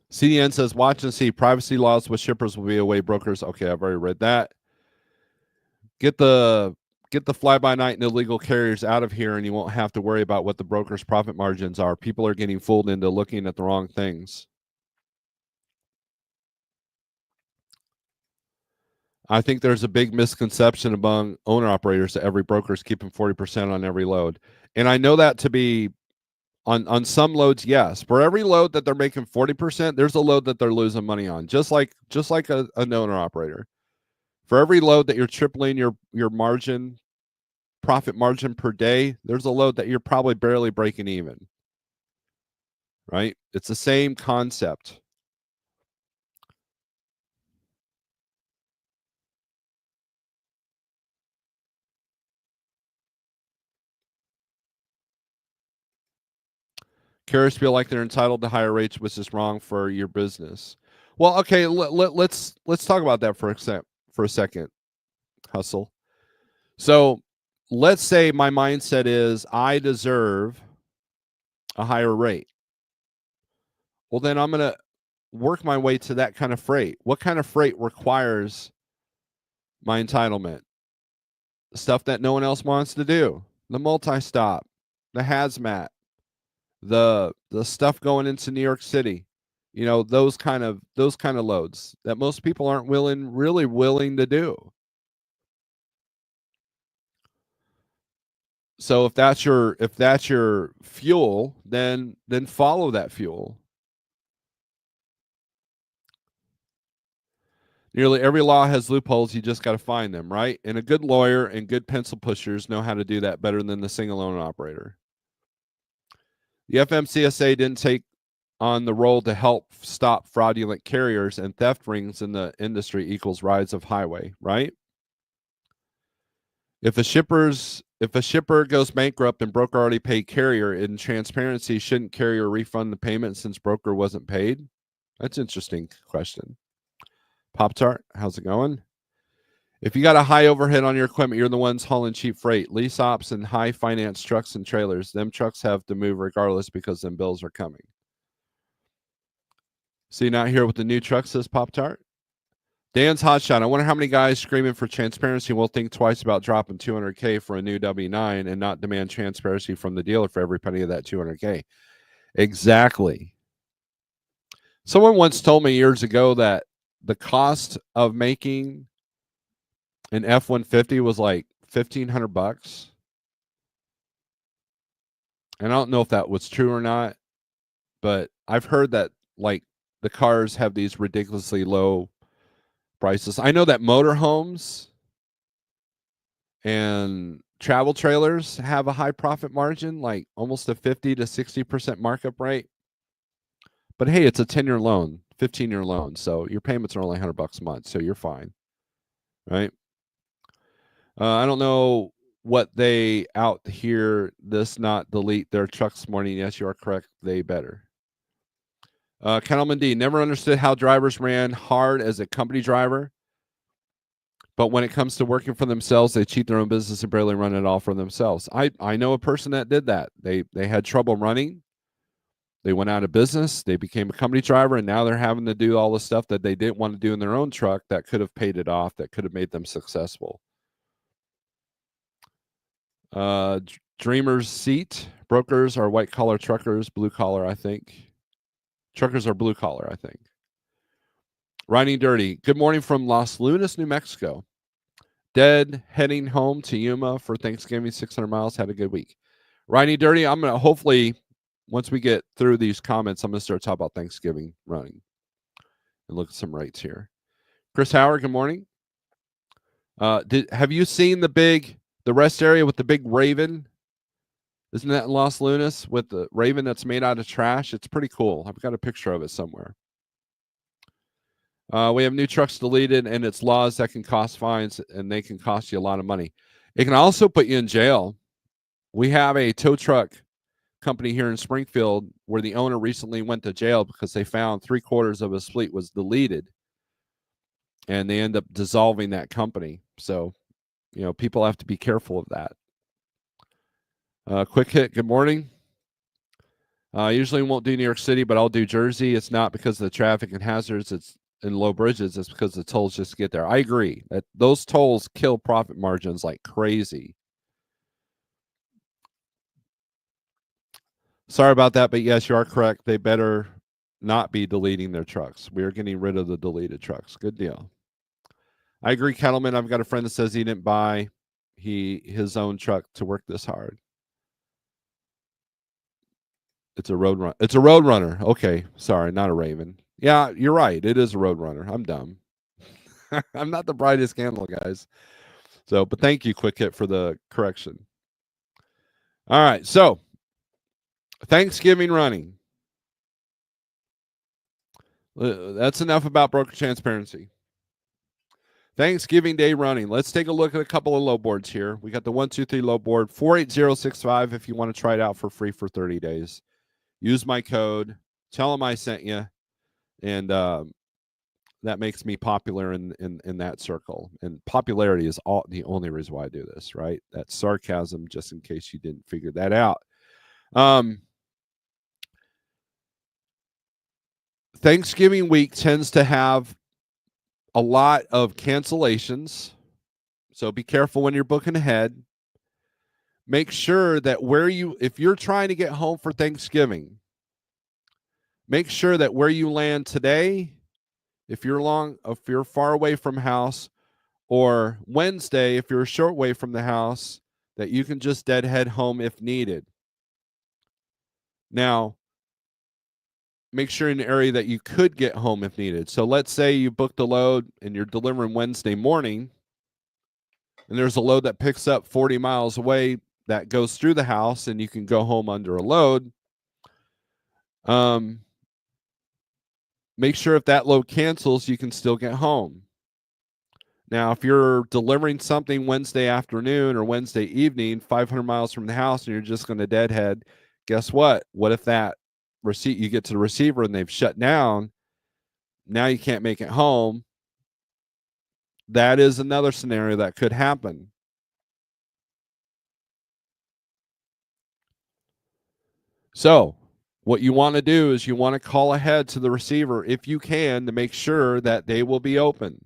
CDN says, watch and see. Privacy laws with shippers will be away brokers. Okay, I've already read that. Get the fly-by-night and illegal carriers out of here, and you won't have to worry about what the broker's profit margins are. People are getting fooled into looking at the wrong things. I think there's a big misconception among owner-operators that every broker is keeping 40% on every load. And I know that to be on some loads, yes. For every load that they're making 40%, there's a load that they're losing money on, just like an owner-operator. For every load that you're tripling your margin, profit margin per day, there's a load that you're probably barely breaking even. Right? It's the same concept. Carriers feel like they're entitled to higher rates, which is wrong for your business. Well, okay, let's talk about that for a second, Hustle. So let's say my mindset is I deserve a higher rate. Well, then I'm going to work my way to that kind of freight. What kind of freight requires my entitlement? Stuff that no one else wants to do. The multi-stop, the hazmat, the stuff going into New York City. You know, those kind of loads that most people aren't really willing to do. So if that's your fuel, then follow that fuel. Nearly every law has loopholes. You just got to find them, right? And a good lawyer and good pencil pushers know how to do that better than the single owner operator. The FMCSA didn't take on the role to help stop fraudulent carriers, and theft rings in the industry equals rise of highway, right? If a shipper goes bankrupt and broker already paid carrier, in transparency, shouldn't carrier refund the payment since broker wasn't paid? That's an interesting question. Pop Tart, how's it going? If you got a high overhead on your equipment, you're the ones hauling cheap freight. Lease ops and high finance trucks and trailers, them trucks have to move regardless because them bills are coming. See, not here with the new truck, says Pop Tart. Dan's Hotshot. I wonder how many guys screaming for transparency will think twice about dropping $200K for a new W9 and not demand transparency from the dealer for every penny of that $200K. Exactly. Someone once told me years ago that the cost of making an F-150 was like $1,500. And I don't know if that was true or not, but I've heard that like the cars have these ridiculously low prices. I know that motorhomes and travel trailers have a high profit margin, like almost a 50 to 60% markup rate. But hey, it's a 10-year loan, 15-year loan, so your payments are only $100 a month, so you're fine, right? I don't know what they out here. This not delete their trucks morning. Yes, you are correct. They better. Kennelman D never understood how drivers ran hard as a company driver, but when it comes to working for themselves, they cheat their own business and barely run it all for themselves. I know a person that did that. They had trouble running. They went out of business. They became a company driver, and now they're having to do all the stuff that they didn't want to do in their own truck that could have paid it off, that could have made them successful. Dreamer's Seat. Brokers are white collar, truckers blue collar, I think. Truckers are blue collar, I think. Riding Dirty. Good morning from Las Lunas, New Mexico. Dead heading home to Yuma for Thanksgiving, 600 miles. Had a good week. Riding Dirty, I'm going to hopefully, once we get through these comments, I'm going to start talking about Thanksgiving running and look at some rates here. Chris Howard, good morning. Have you seen the rest area with the big raven? Isn't that in Los Lunas with the raven that's made out of trash? It's pretty cool. I've got a picture of it somewhere. We have new trucks deleted, and it's laws that can cost fines, and they can cost you a lot of money. It can also put you in jail. We have a tow truck company here in Springfield where the owner recently went to jail because they found 3/4 of his fleet was deleted, and they end up dissolving that company. So, people have to be careful of that. Quick hit, good morning. Usually won't do New York City, but I'll do Jersey. It's not because of the traffic and hazards. It's in low bridges. It's because the tolls just get there. I agree that those tolls kill profit margins like crazy. Sorry about that, but yes, you are correct. They better not be deleting their trucks. We are getting rid of the deleted trucks. Good deal. I agree, Kettleman. I've got a friend that says he didn't buy his own truck to work this hard. It's a road run. It's a road runner. Okay, sorry, not a Raven. Yeah, you're right. It is a road runner. I'm dumb. I'm not the brightest candle, guys. So, but thank you, Quick Hit, for the correction. All right, so Thanksgiving running. That's enough about broker transparency. Thanksgiving Day running. Let's take a look at a couple of low boards here. We got the 1, 2, 3 low board, 48065 if you want to try it out for free for 30 days. Use my code. Tell them I sent you. And that makes me popular in that circle. And popularity is the only reason why I do this, right? That's sarcasm, just in case you didn't figure that out. Thanksgiving week tends to have a lot of cancellations. So be careful when you're booking ahead. Make sure that if you're trying to get home for Thanksgiving, make sure that where you land today, if you're far away from house, or Wednesday, if you're a short way from the house, that you can just deadhead home if needed. Now, make sure in an area that you could get home if needed. So let's say you booked a load and you're delivering Wednesday morning, and there's a load that picks up 40 miles away that goes through the house, and you can go home under a load. Make sure if that load cancels, you can still get home. Now, if you're delivering something Wednesday afternoon or Wednesday evening, 500 miles from the house, and you're just going to deadhead, guess what? What if that you get to the receiver and they've shut down? Now you can't make it home. That is another scenario that could happen. So what you want to do is you want to call ahead to the receiver if you can to make sure that they will be open.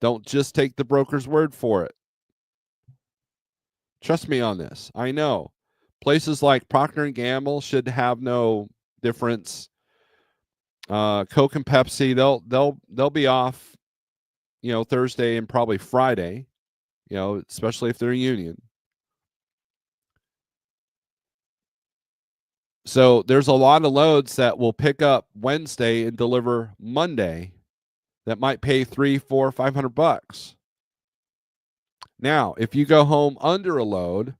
Don't just take the broker's word for it. Trust me on this. I know places like Procter & Gamble should have no difference. Coke and Pepsi, they'll be off, Thursday and probably Friday, especially if they're a union. So there's a lot of loads that will pick up Wednesday and deliver Monday that might pay $300, $400, $500. Now, if you go home under a load,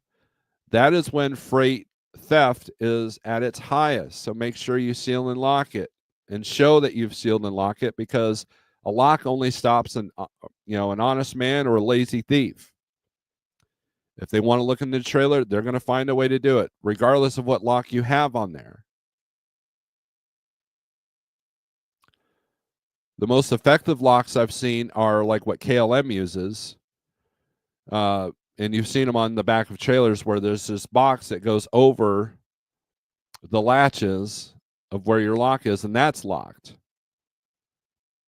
that is when freight theft is at its highest. So make sure you seal and lock it and show that you've sealed and locked it, because a lock only stops an honest man or a lazy thief. If they want to look in the trailer, they're going to find a way to do it, regardless of what lock you have on there. The most effective locks I've seen are like what KLM uses. And you've seen them on the back of trailers where there's this box that goes over the latches of where your lock is, and that's locked.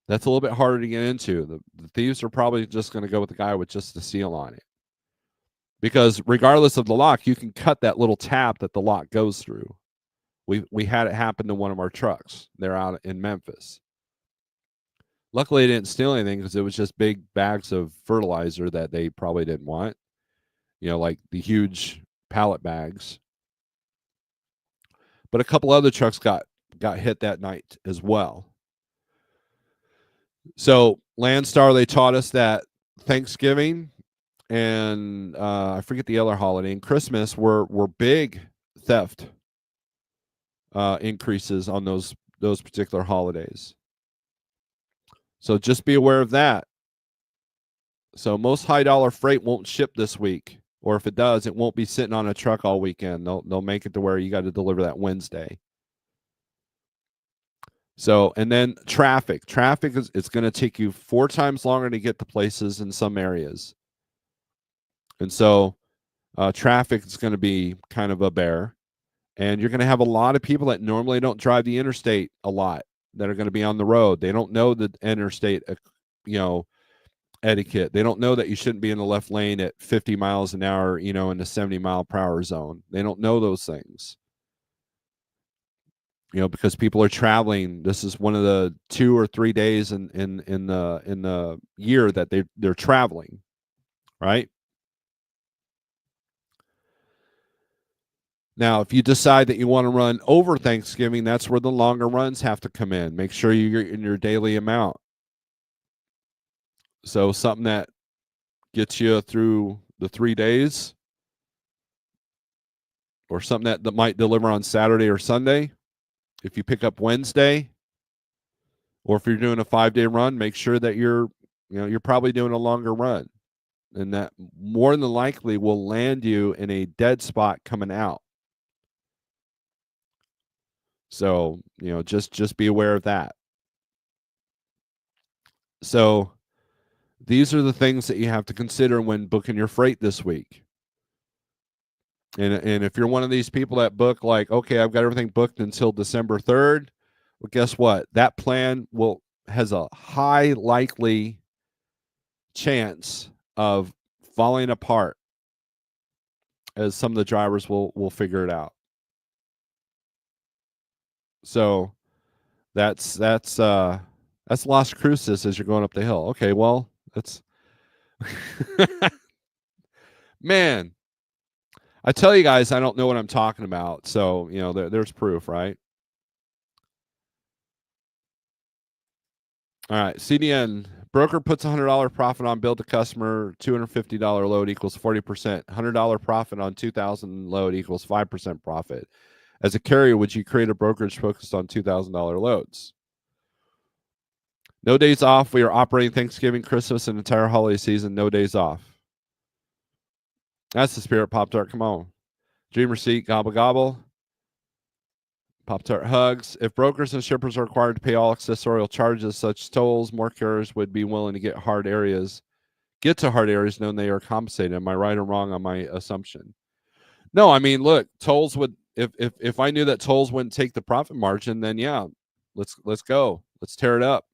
That's a little bit harder to get into. The thieves are probably just going to go with the guy with just the seal on it. Because regardless of the lock, you can cut that little tap that the lock goes through. We had it happen to one of our trucks. They're out in Memphis. Luckily, they didn't steal anything because it was just big bags of fertilizer that they probably didn't want. Like the huge pallet bags. But a couple other trucks got hit that night as well. So Landstar, they taught us that Thanksgiving and I forget the other holiday and Christmas were big theft increases on those particular holidays. So just be aware of that. So most high dollar freight won't ship this week, or if it does, it won't be sitting on a truck all weekend. They'll make it to where you got to deliver that Wednesday. So, and then traffic. Traffic is it's going to take you 4 times longer to get to places in some areas. And so traffic is going to be kind of a bear. And you're going to have a lot of people that normally don't drive the interstate a lot that are going to be on the road. They don't know the interstate, etiquette. They don't know that you shouldn't be in the left lane at 50 miles an hour, in the 70 mile per hour zone. They don't know those things. Because people are traveling. This is one of the 2 or 3 days in the year that they're traveling, right? Now, if you decide that you want to run over Thanksgiving, that's where the longer runs have to come in. Make sure you're in your daily amount. So something that gets you through the 3 days, or something that might deliver on Saturday or Sunday. If you pick up Wednesday, or if you're doing a 5-day run, make sure that you're probably doing a longer run, and that more than likely will land you in a dead spot coming out. So, just be aware of that. So, these are the things that you have to consider when booking your freight this week. And if you're one of these people that book like, okay, I've got everything booked until December 3rd, well, guess what? That plan has a high likely chance of falling apart, as some of the drivers will figure it out. So that's Las Cruces as you're going up the hill. Okay, well, that's man. I tell you guys, I don't know what I'm talking about. So, there's proof, right? All right, CDN. Broker puts $100 profit on bill to customer, $250 load equals 40%. $100 profit on 2,000 load equals 5% profit. As a carrier, would you create a brokerage focused on $2,000 loads? No days off. We are operating Thanksgiving, Christmas, and entire holiday season. No days off. That's the spirit, Pop-Tart. Come on. Dream receipt, gobble, gobble. Pop-Tart hugs. If brokers and shippers are required to pay all accessorial charges such as tolls, more carriers would be willing to get to hard areas knowing they are compensated. Am I right or wrong on my assumption? No, I mean, look, tolls would, if I knew that tolls wouldn't take the profit margin, then yeah, let's go. Let's tear it up.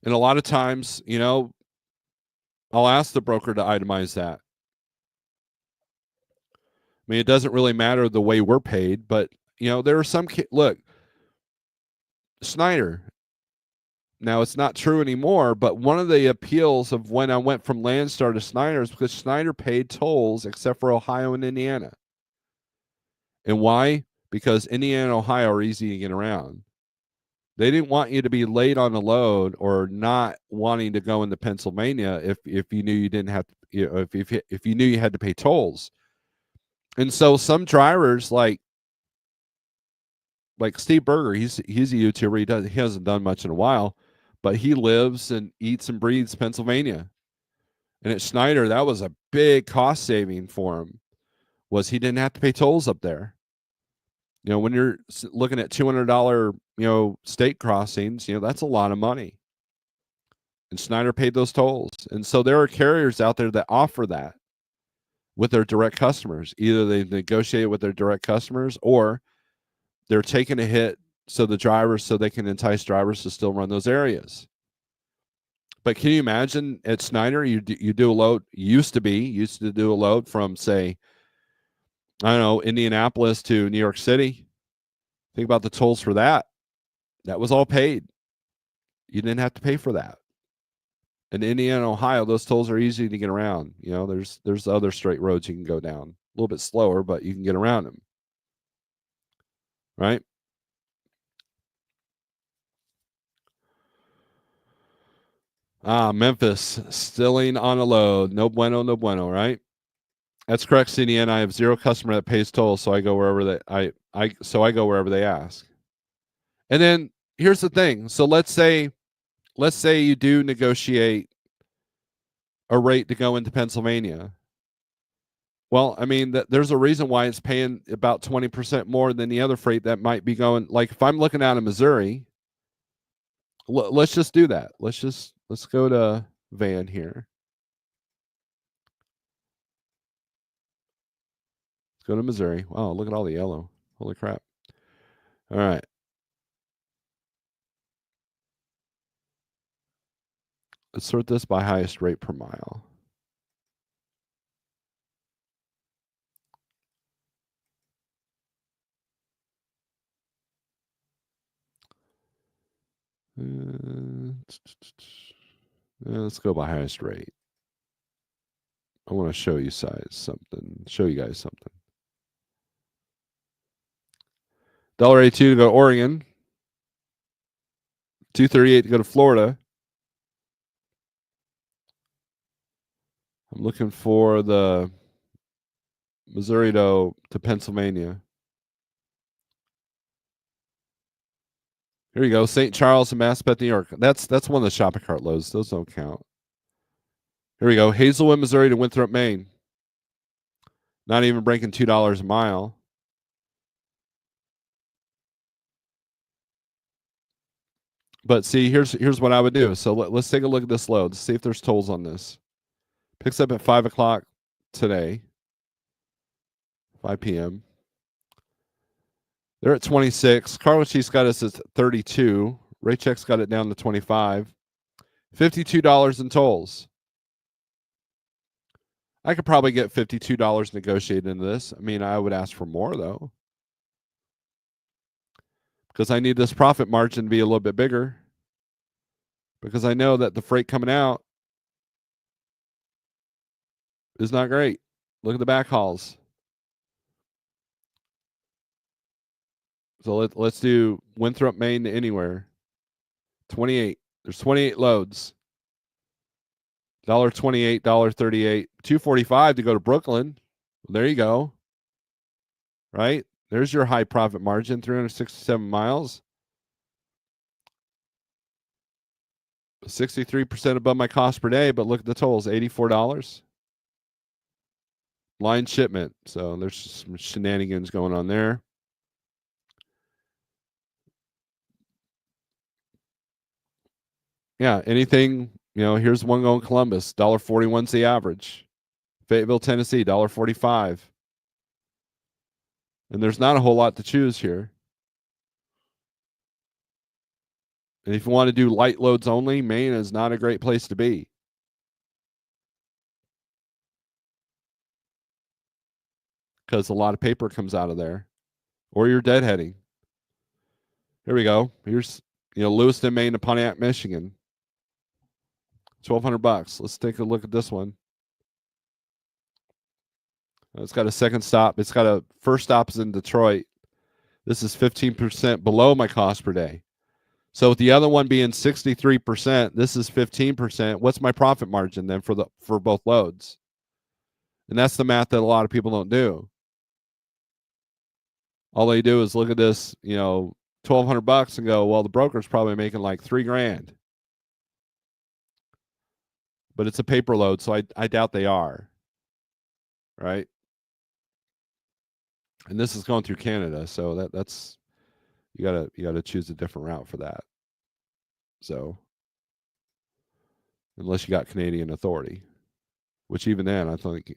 And a lot of times, I'll ask the broker to itemize that. I mean, it doesn't really matter the way we're paid, but there are some look, Snyder. Now it's not true anymore, but one of the appeals of when I went from Landstar to Snyder is because Snyder paid tolls except for Ohio and Indiana. And why? Because Indiana and Ohio are easy to get around. They didn't want you to be late on a load or not wanting to go into Pennsylvania if you knew you didn't have to, if you knew you had to pay tolls. And so some drivers like Steve Berger, he's a YouTuber. He hasn't done much in a while, but he lives and eats and breathes Pennsylvania. And at Snyder, that was a big cost saving for him, was he didn't have to pay tolls up there. When you're looking at $200, state crossings, that's a lot of money. And Snyder paid those tolls. And so there are carriers out there that offer that with their direct customers. Either they negotiate with their direct customers, or they're taking a hit so they can entice drivers to still run those areas. But can you imagine at Snyder, you do a load, used to do a load from, say, I don't know, Indianapolis to New York City. Think about the tolls for that. That was all paid. You didn't have to pay for that. In Indiana and Ohio, those tolls are easy to get around. There's other straight roads you can go down. A little bit slower, but you can get around them. Right? Memphis, stilling on a load. No bueno, no bueno, right? That's correct, CDN. I have zero customer that pays tolls, so I go wherever I go wherever they ask. And then here's the thing. So let's say you do negotiate a rate to go into Pennsylvania. Well, I mean, there's a reason why it's paying about 20% more than the other freight that might be going. Like if I'm looking out of Missouri, let's just do that. Let's go to Van here. Let's go to Missouri. Wow, look at all the yellow. Holy crap. All right. Let's sort this by highest rate per mile. Let's go by highest rate. I want to show you guys something. $1.82 to go to Oregon. $2.38 to go to Florida. I'm looking for the Missouri to Pennsylvania. Here you go, St. Charles and Maspeth, New York. That's one of the shopping cart loads. Those don't count. Here we go, Hazelwood, Missouri to Winthrop, Maine. Not even breaking $2 a mile. But see, here's what I would do. So let's take a look at this load. Let's see if there's tolls on this. Picks up at 5 o'clock today, 5 p.m. They're at 26. Carlos Chief's got us at 32. Raycheck's got it down to 25. $52 in tolls. I could probably get $52 negotiated into this. I mean, I would ask for more, though, because I need this profit margin to be a little bit bigger, because I know that the freight coming out is not great. Look at the back hauls. So let's do Winthrop, Maine to anywhere. 28. There's 28 loads. $1.28, $1.38, $2.45 to go to Brooklyn. There you go. Right? There's your high profit margin, 367 miles. 63% above my cost per day, but look at the tolls, $84. Line shipment. So there's some shenanigans going on there. Yeah, anything, here's one going Columbus, $1.41's the average. Fayetteville, Tennessee, $1.45. And there's not a whole lot to choose here. And if you want to do light loads only, Maine is not a great place to be, because a lot of paper comes out of there, or you're deadheading. Here we go. Here's, Lewiston, Maine to Pontiac, Michigan. $1,200. Let's take a look at this one. It's got a second stop. It's got a first stop is in Detroit. This is 15% below my cost per day. So with the other one being 63%, this is 15%. What's my profit margin then for both loads? And that's the math that a lot of people don't do. All they do is look at this, $1,200 and go, well, the broker's probably making like $3,000. But it's a paper load, so I doubt they are. Right? And this is going through Canada, so that's you gotta choose a different route for that. So unless you got Canadian authority, which even then I think,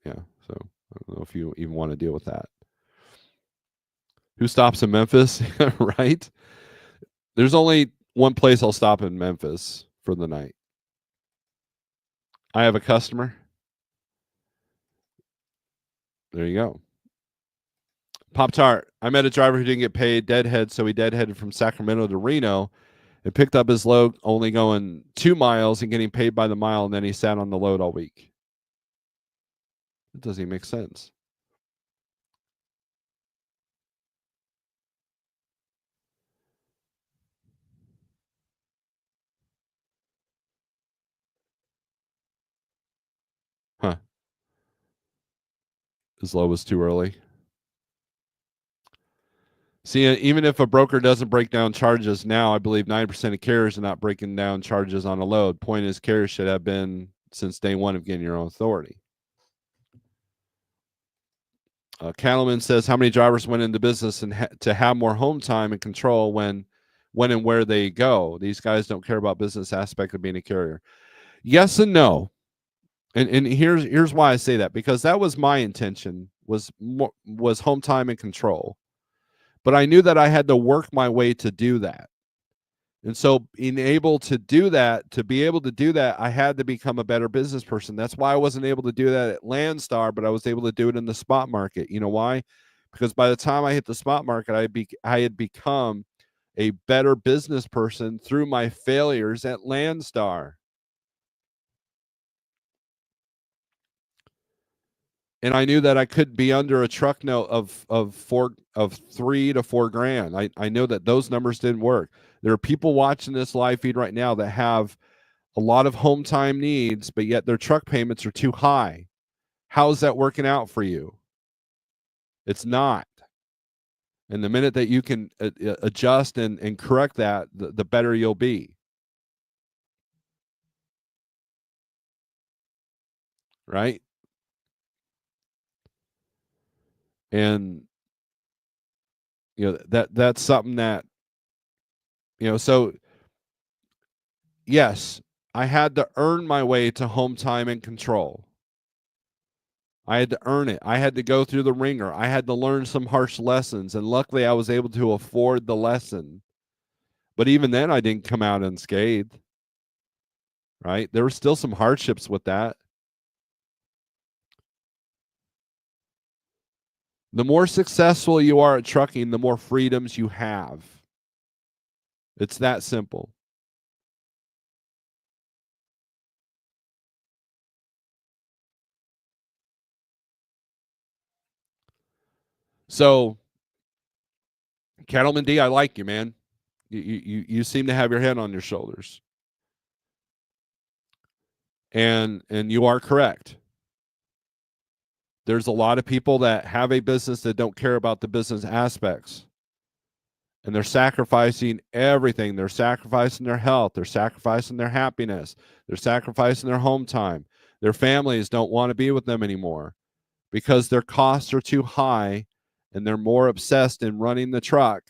yeah. So I don't know if you even want to deal with that. Who stops in Memphis? Right? There's only one place I'll stop in Memphis for the night. I have a customer. There you go. Pop-Tart. I met a driver who didn't get paid, deadhead, so he deadheaded from Sacramento to Reno and picked up his load only going 2 miles and getting paid by the mile, and then he sat on the load all week. It doesn't even make sense. Huh. As low as too early. See, even if a broker doesn't break down charges now, I believe 90% of carriers are not breaking down charges on a load. Point is, carriers should have been since day one of getting your own authority. Cattleman says, how many drivers went into business and to have more home time and control when and where they go? These guys don't care about business aspect of being a carrier. Yes and no. And here's why I say that, because that was my intention, was home time and control. But I knew that I had to work my way to do that. And so being able to do that, to be able to do that, I had to become a better business person. That's why I wasn't able to do that at Landstar, but I was able to do it in the spot market. You know why? Because by the time I hit the spot market, I had become a better business person through my failures at Landstar. And I knew that I could be under a truck note of $3 to $4 grand. I know that those numbers didn't work. There are people watching this live feed right now that have a lot of home time needs, but yet their truck payments are too high. How's that working out for you? It's not. And the minute that you can adjust and correct that, the better you'll be. Right? And that's something that, so yes, I had to earn my way to home time and control. I had to earn it. I had to go through the ringer. I had to learn some harsh lessons, and luckily I was able to afford the lesson. But even then, I didn't come out unscathed. Right? There were still some hardships with that. The more successful you are at trucking, the more freedoms you have. It's that simple. So, Cattleman D, I like you, man. You seem to have your head on your shoulders. And you are correct. There's a lot of people that have a business that don't care about the business aspects. And they're sacrificing everything. They're sacrificing their health. They're sacrificing their happiness. They're sacrificing their home time. Their families don't want to be with them anymore because their costs are too high, and they're more obsessed in running the truck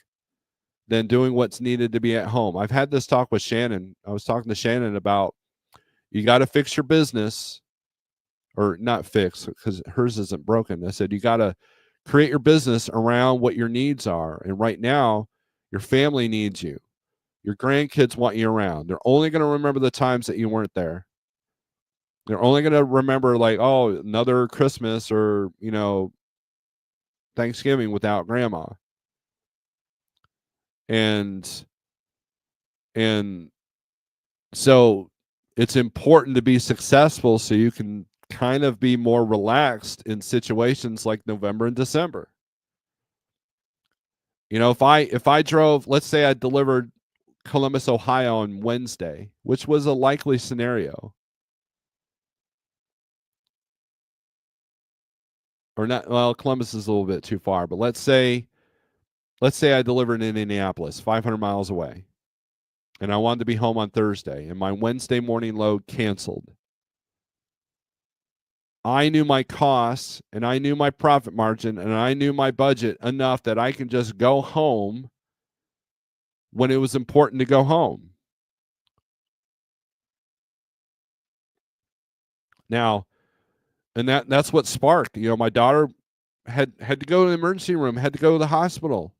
than doing what's needed to be at home. I've had this talk with Shannon. I was talking to Shannon about, you got to fix your business, or not fix, because hers isn't broken. I said, you got to create your business around what your needs are. And right now, your family needs you. Your grandkids want you around. They're only going to remember the times that you weren't there. They're only going to remember, like, oh, another Christmas or, Thanksgiving without grandma. And so it's important to be successful so you can kind of be more relaxed in situations like November and December. If I drove, let's say I delivered Columbus, Ohio on Wednesday, which was a likely scenario. Or not, well, Columbus is a little bit too far, but let's say I delivered in Indianapolis, 500 miles away, and I wanted to be home on Thursday, and my Wednesday morning load canceled. I knew my costs, and I knew my profit margin, and I knew my budget enough that I can just go home when it was important to go home. Now, and that's what sparked. My daughter had to go to the emergency room, had to go to the hospital,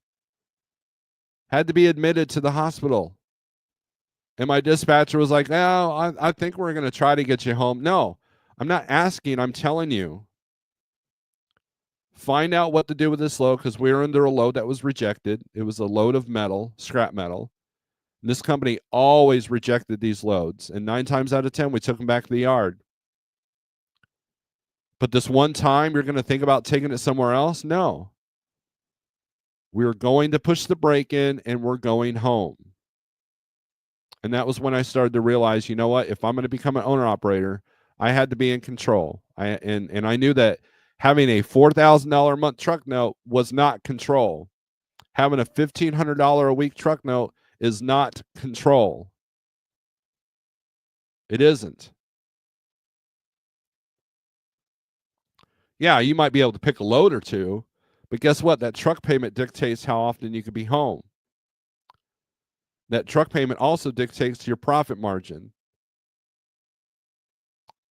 had to be admitted to the hospital. And my dispatcher was like, "No, I think we're going to try to get you home." No, I'm not asking. I'm telling you. Find out what to do with this load, because we were under a load that was rejected. It was a load of metal, scrap metal. And this company always rejected these loads, and 9 times out of 10, we took them back to the yard. But this one time, you're going to think about taking it somewhere else? No. We're going to push the brake in, and we're going home. And that was when I started to realize, you know what? If I'm going to become an owner-operator, I had to be in control. And I knew that having a $4,000 a month truck note was not control. Having a $1,500 a week truck note is not control. It isn't. Yeah, you might be able to pick a load or two, but guess what? That truck payment dictates how often you can be home. That truck payment also dictates your profit margin.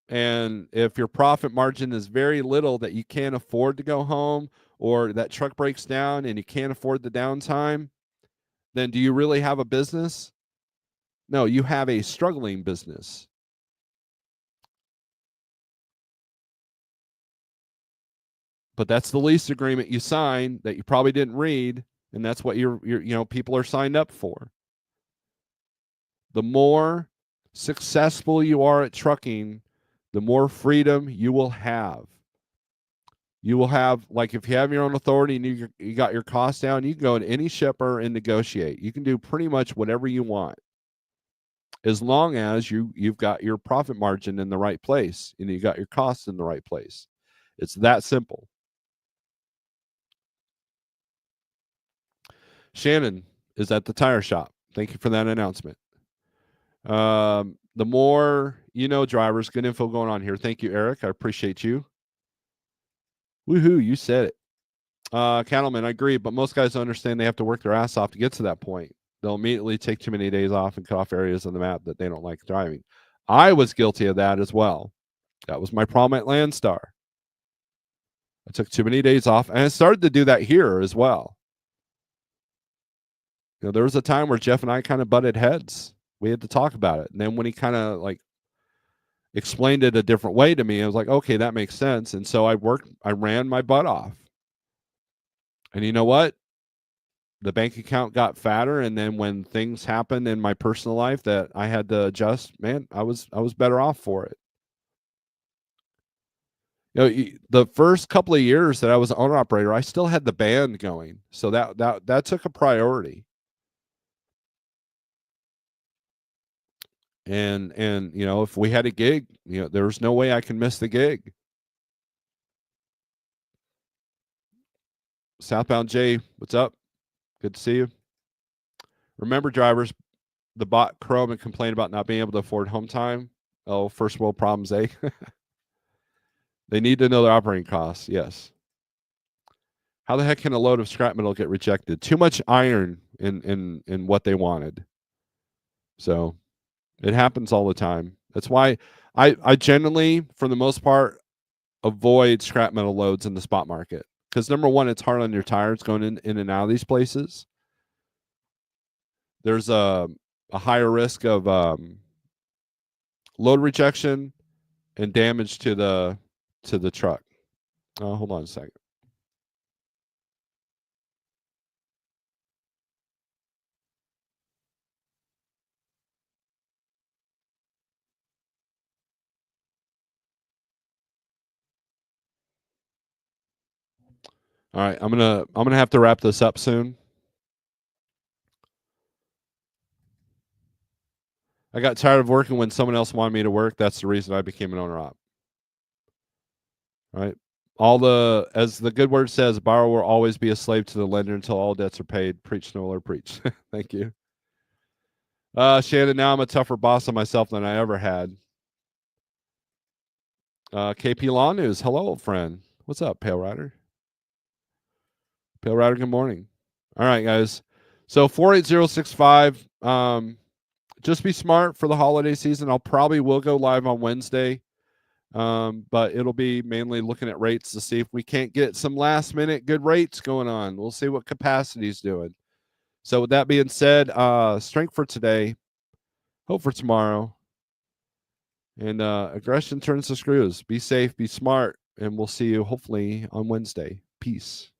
And if your profit margin is very little that you can't afford to go home, or that truck breaks down and you can't afford the downtime, then do you really have a business? No, you have a struggling business. But that's the lease agreement you signed that you probably didn't read, and that's what people are signed up for. The more successful you are at trucking, the more freedom you will have. You will have, like, if you have your own authority and you got your costs down, you can go to any shipper and negotiate. You can do pretty much whatever you want, as long as you've got your profit margin in the right place and you got your costs in the right place. It's that simple. Shannon is at the tire shop. Thank you for that announcement. The more you know, drivers, good info going on here. Thank you, Eric. I appreciate you. Woohoo, you said it. Cattleman, I agree, but most guys don't understand they have to work their ass off to get to that point. They'll immediately take too many days off and cut off areas on the map that they don't like driving. I was guilty of that as well. That was my problem at Landstar. I took too many days off, and I started to do that here as well. There was a time where Jeff and I kind of butted heads. We had to talk about it. And then when he kind of explained it a different way to me, I was like, okay, that makes sense. And so I ran my butt off. And you know what? The bank account got fatter, and then when things happened in my personal life that I had to adjust, man, I was better off for it. The first couple of years that I was an owner operator, I still had the band going, so that took a priority. And if we had a gig, there was no way I can miss the gig. Southbound Jay, what's up? Good to see you. Remember, drivers, the bot Chrome and complain about not being able to afford home time. Oh, first world problems, eh? They need to know their operating costs. Yes. How the heck can a load of scrap metal get rejected? Too much iron in what they wanted. So it happens all the time. That's why I generally, for the most part, avoid scrap metal loads in the spot market. Because number one, it's hard on your tires going in and out of these places. There's a higher risk of load rejection and damage to the truck. Hold on a second. All right, I'm gonna have to wrap this up soon. I got tired of working when someone else wanted me to work. That's the reason I became an owner op. Right. As the good word says, a borrower will always be a slave to the lender until all debts are paid. Preach, Snorelord, preach. Thank you. Shannon, now I'm a tougher boss on myself than I ever had. KP Law News. Hello, old friend. What's up, Pale Rider? Pale Rider, good morning. All right, guys. So 48065. Just be smart for the holiday season. I'll probably will go live on Wednesday. But it'll be mainly looking at rates to see if we can't get some last minute good rates going on. We'll see what capacity's doing. So with that being said, strength for today, hope for tomorrow, and aggression turns the screws. Be safe, be smart, and we'll see you hopefully on Wednesday. Peace.